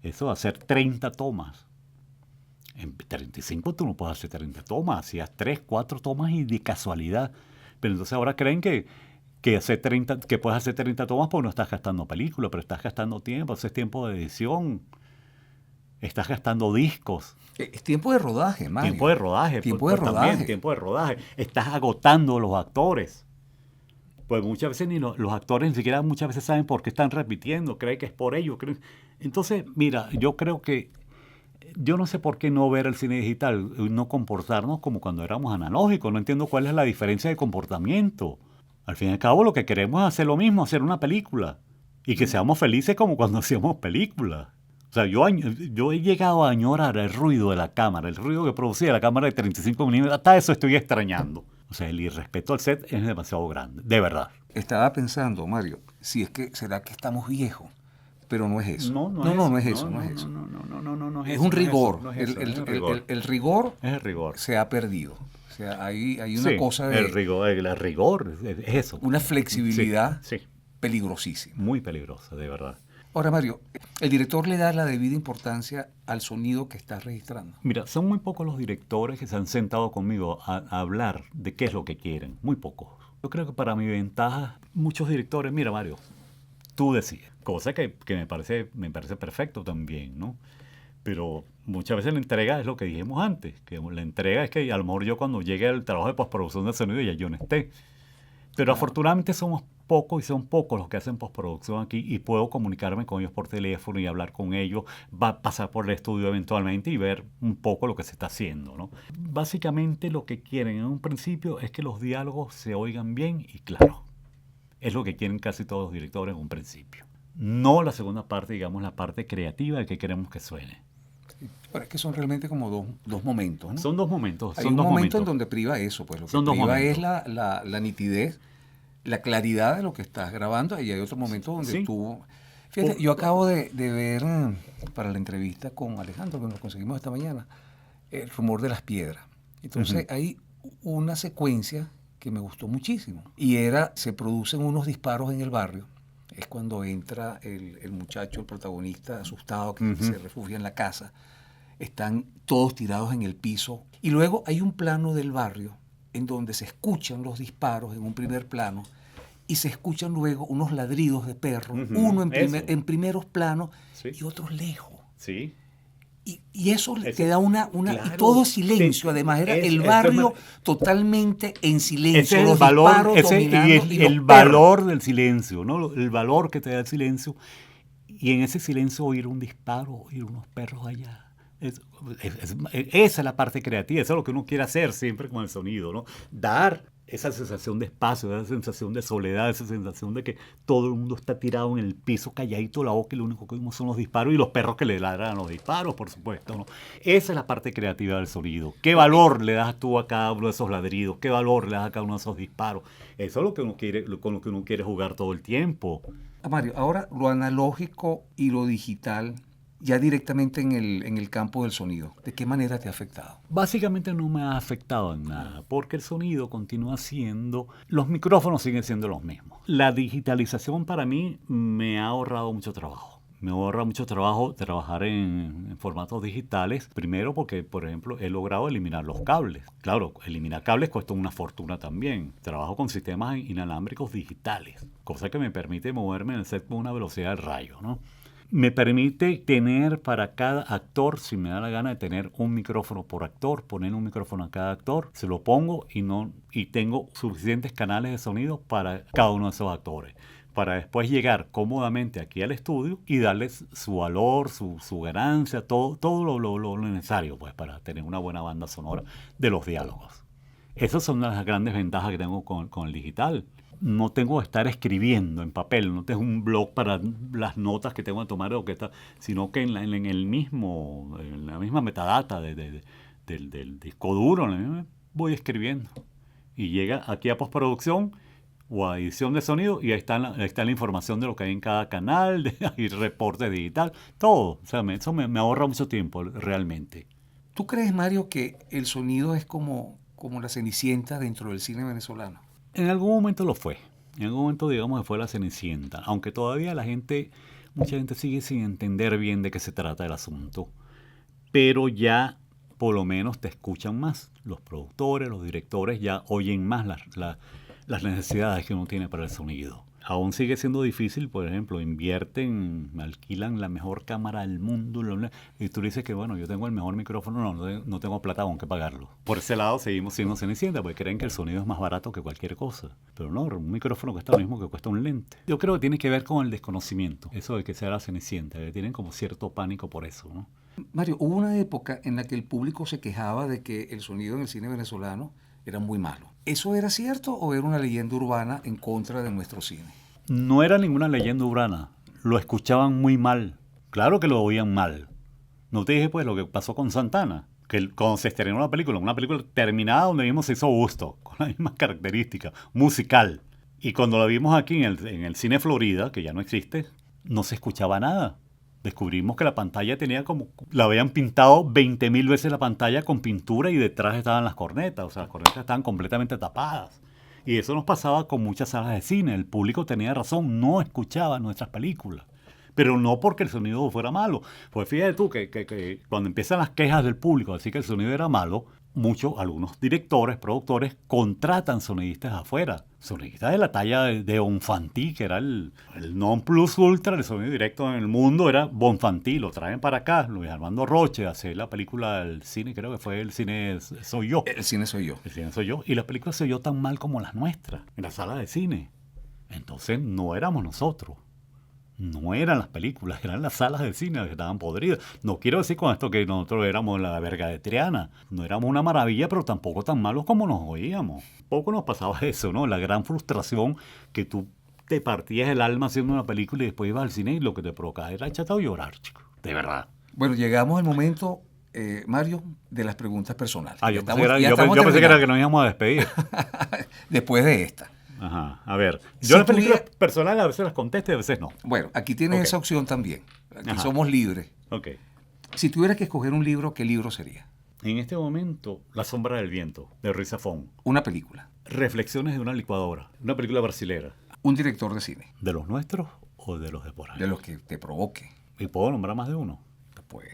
eso de hacer 30 tomas. En 35 tú no puedes hacer 30 tomas, hacías 3, 4 tomas y de casualidad. Pero entonces ahora creen que que puedes hacer 30 tomas porque no estás gastando película, pero estás gastando tiempo, haces tiempo de edición, estás gastando discos. Es tiempo de rodaje, Mario. Tiempo de rodaje, Tiempo de rodaje. También tiempo de rodaje. Estás agotando a los actores. Pues muchas veces los actores ni siquiera muchas veces saben por qué están repitiendo, creen que es por ello. Entonces, mira, yo creo que yo no sé por qué no ver el cine digital, no comportarnos como cuando éramos analógicos. No entiendo cuál es la diferencia de comportamiento. Al fin y al cabo lo que queremos es hacer lo mismo, hacer una película. Y que seamos felices como cuando hacíamos películas. O sea, yo he llegado a añorar el ruido de la cámara, el ruido que producía la cámara de 35 milímetros. Hasta eso estoy extrañando. O sea, el irrespeto al set es demasiado grande, de verdad. Estaba pensando, Mario, si es que será que estamos viejos, pero no es eso. No es eso. Es un rigor. El rigor es el rigor. Se ha perdido. O sea, hay una cosa de... El rigor es eso. Una flexibilidad peligrosísima. Muy peligrosa, de verdad. Ahora, Mario, ¿el director le da la debida importancia al sonido que está registrando? Mira, son muy pocos los directores que se han sentado conmigo a hablar de qué es lo que quieren. Muy pocos. Yo creo que para mi ventaja, muchos directores, mira, Mario, tú decides. Cosa que me parece perfecto también, ¿no? Pero muchas veces la entrega es lo que dijimos antes, que la entrega es que a lo mejor yo cuando llegue al trabajo de postproducción de sonido ya yo no esté. Pero afortunadamente somos pocos y son pocos los que hacen postproducción aquí y puedo comunicarme con ellos por teléfono y hablar con ellos, va a pasar por el estudio eventualmente y ver un poco lo que se está haciendo, ¿no? Básicamente lo que quieren en un principio es que los diálogos se oigan bien y claro. Es lo que quieren casi todos los directores en un principio. No la segunda parte, digamos, la parte creativa de que queremos que suene. Pero es que son realmente como dos momentos, ¿no? Son dos momentos. Hay un momento en donde priva eso, pues lo que priva es la nitidez, la claridad de lo que estás grabando, y hay otro momento donde tú... Fíjate, yo acabo de ver para la entrevista con Alejandro, que nos conseguimos esta mañana, El rumor de las piedras. Entonces hay una secuencia que me gustó muchísimo, y se producen unos disparos en el barrio. Es cuando entra el muchacho, el protagonista, asustado, que se refugia en la casa. Están todos tirados en el piso. Y luego hay un plano del barrio en donde se escuchan los disparos en un primer plano y se escuchan luego unos ladridos de perro, uno en primeros planos y otros lejos. Sí. Y eso te da una claro, y todo silencio, además era el barrio totalmente en silencio, ese es los el valor, disparos dominando y el valor del silencio, ¿no? El valor que te da el silencio, y en ese silencio oír un disparo, oír unos perros allá. Esa es la parte creativa, eso es lo que uno quiere hacer siempre con el sonido, ¿no? Dar esa sensación de espacio, esa sensación de soledad, esa sensación de que todo el mundo está tirado en el piso calladito la boca y lo único que oímos son los disparos y los perros que le ladran a los disparos, por supuesto, ¿no? Esa es la parte creativa del sonido. ¿Qué valor le das tú a cada uno de esos ladridos? ¿Qué valor le das a cada uno de esos disparos? Eso es lo que uno quiere, con lo que uno quiere jugar todo el tiempo. Mario, ahora lo analógico y lo digital ya directamente en el campo del sonido, ¿de qué manera te ha afectado? Básicamente no me ha afectado en nada, porque el sonido continúa siendo, los micrófonos siguen siendo los mismos. La digitalización para mí me ha ahorrado mucho trabajo. Me ahorra mucho trabajo trabajar en formatos digitales, primero porque, por ejemplo, he logrado eliminar los cables. Claro, eliminar cables cuesta una fortuna también. Trabajo con sistemas inalámbricos digitales, cosa que me permite moverme en el set con una velocidad del rayo, ¿no? Me permite tener para cada actor, si me da la gana de tener un micrófono por actor, poner un micrófono a cada actor, se lo pongo y tengo suficientes canales de sonido para cada uno de esos actores, para después llegar cómodamente aquí al estudio y darles su valor, su ganancia, todo lo necesario pues, para tener una buena banda sonora de los diálogos. Esas son las grandes ventajas que tengo con el digital. No tengo que estar escribiendo en papel, no tengo un blog para las notas que tengo que tomar, sino que en la misma metadata del disco duro voy escribiendo. Y llega aquí a postproducción o a edición de sonido y ahí está la información de lo que hay en cada canal, hay reportes digital, todo. O sea, eso me ahorra mucho tiempo realmente. ¿Tú crees, Mario, que el sonido es como la Cenicienta dentro del cine venezolano? En algún momento lo fue. En algún momento, digamos, que fue la Cenicienta. Aunque todavía mucha gente sigue sin entender bien de qué se trata el asunto. Pero ya, por lo menos, te escuchan más. Los productores, los directores ya oyen más las necesidades que uno tiene para el sonido. Aún sigue siendo difícil, por ejemplo, alquilan la mejor cámara del mundo, y tú dices que, bueno, yo tengo el mejor micrófono, no tengo plata con qué pagarlo. Por ese lado seguimos siendo Cenicienta, porque creen que el sonido es más barato que cualquier cosa. Pero no, un micrófono cuesta lo mismo que cuesta un lente. Yo creo que tiene que ver con el desconocimiento, eso de que sea la Cenicienta, que tienen como cierto pánico por eso, ¿no? Mario, hubo una época en la que el público se quejaba de que el sonido en el cine venezolano era muy malo. ¿Eso era cierto o era una leyenda urbana en contra de nuestro cine? No era ninguna leyenda urbana, lo escuchaban muy mal. Claro que lo oían mal. No te dije pues lo que pasó con Santana, que cuando se estrenó una película terminada donde mismo se hizo Gusto, con las mismas características, musical. Y cuando la vimos aquí en el Cine Florida, que ya no existe, no se escuchaba nada. Descubrimos que la pantalla la habían pintado 20.000 veces la pantalla con pintura y detrás estaban las cornetas, o sea, las cornetas estaban completamente tapadas. Y eso nos pasaba con muchas salas de cine, el público tenía razón, no escuchaba nuestras películas. Pero no porque el sonido fuera malo. Pues fíjate tú que cuando empiezan las quejas del público, así que el sonido era malo, algunos directores, productores, contratan sonidistas afuera. Sonidistas de la talla de Bonfanti, que era el non plus ultra del sonido directo en el mundo, era Bonfanti. Lo traen para acá, Luis Armando Roche, hace la película del cine, creo que fue El cine soy yo. El cine soy yo. El cine soy yo. Y la película se oyó tan mal como las nuestras, en la sala de cine. Entonces no éramos nosotros. No eran las películas, eran las salas de cine que estaban podridas. No quiero decir con esto que nosotros éramos la verga de Triana. No éramos una maravilla, pero tampoco tan malos como nos oíamos. Poco nos pasaba eso, ¿no? La gran frustración que tú te partías el alma haciendo una película y después ibas al cine y lo que te provocaba era echarte a llorar, chico. De verdad. Bueno, llegamos al momento, Mario, de las preguntas personales. Yo pensé que era que nos íbamos a despedir. Después de esta. Ajá, a ver. Yo las películas personales a veces las contesto y a veces no. Bueno, aquí tienes esa opción también. Aquí somos libres. Ok. Si tuvieras que escoger un libro, ¿qué libro sería? En este momento, La sombra del viento, de Ruiz Zafón. Una película. Reflexiones de una licuadora. Una película brasilera. Un director de cine. ¿De los nuestros o de los de por ahí? De los que te provoque. ¿Y puedo nombrar más de uno? Pues,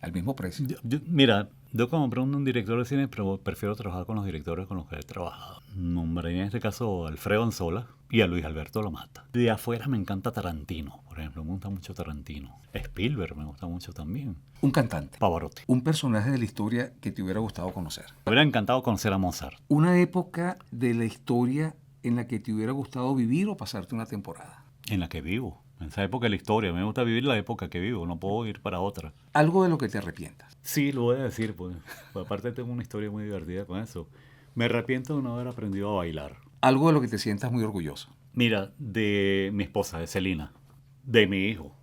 al mismo precio. Mira, yo como pregunto a un director de cine, pero prefiero trabajar con los directores con los que he trabajado. Nombraría en este caso a Alfredo Anzola y a Luis Alberto Lamata. De afuera me encanta Tarantino, por ejemplo, me gusta mucho Tarantino. Spielberg me gusta mucho también. Un cantante. Pavarotti. Un personaje de la historia que te hubiera gustado conocer. Me hubiera encantado conocer a Mozart. Una época de la historia en la que te hubiera gustado vivir o pasarte una temporada. En la que vivo. En esa época de la historia. Me gusta vivir la época que vivo. No puedo ir para otra. Algo de lo que te arrepientas. Sí, lo voy a decir. Pues aparte tengo una historia muy divertida con eso. Me arrepiento de no haber aprendido a bailar. Algo de lo que te sientas muy orgulloso. Mira, de mi esposa, de Celina. De mi hijo,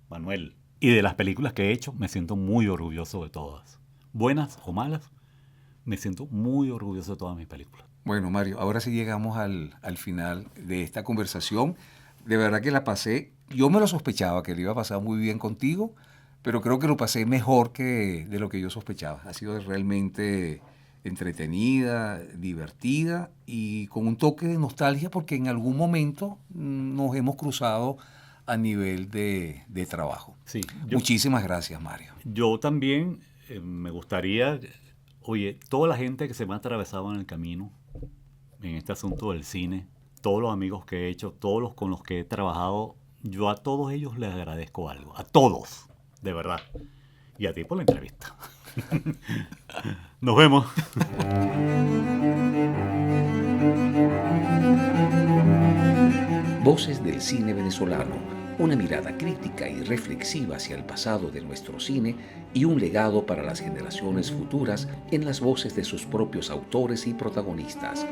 Manuel. Y de las películas que he hecho, me siento muy orgulloso de todas. Buenas o malas, me siento muy orgulloso de todas mis películas. Bueno, Mario, ahora sí llegamos al final de esta conversación. De verdad que la pasé. Yo me lo sospechaba que lo iba a pasar muy bien contigo, pero creo que lo pasé mejor que de lo que yo sospechaba. Ha sido realmente entretenida, divertida y con un toque de nostalgia porque en algún momento nos hemos cruzado a nivel de trabajo. Sí, Muchísimas gracias, Mario. Yo también me gustaría, oye, toda la gente que se me ha atravesado en el camino, en este asunto del cine, todos los amigos que he hecho, todos los con los que he trabajado, yo a todos ellos les agradezco algo. A todos, de verdad. Y a ti por la entrevista. Nos vemos. Voces del cine venezolano, una mirada crítica y reflexiva hacia el pasado de nuestro cine y un legado para las generaciones futuras en las voces de sus propios autores y protagonistas.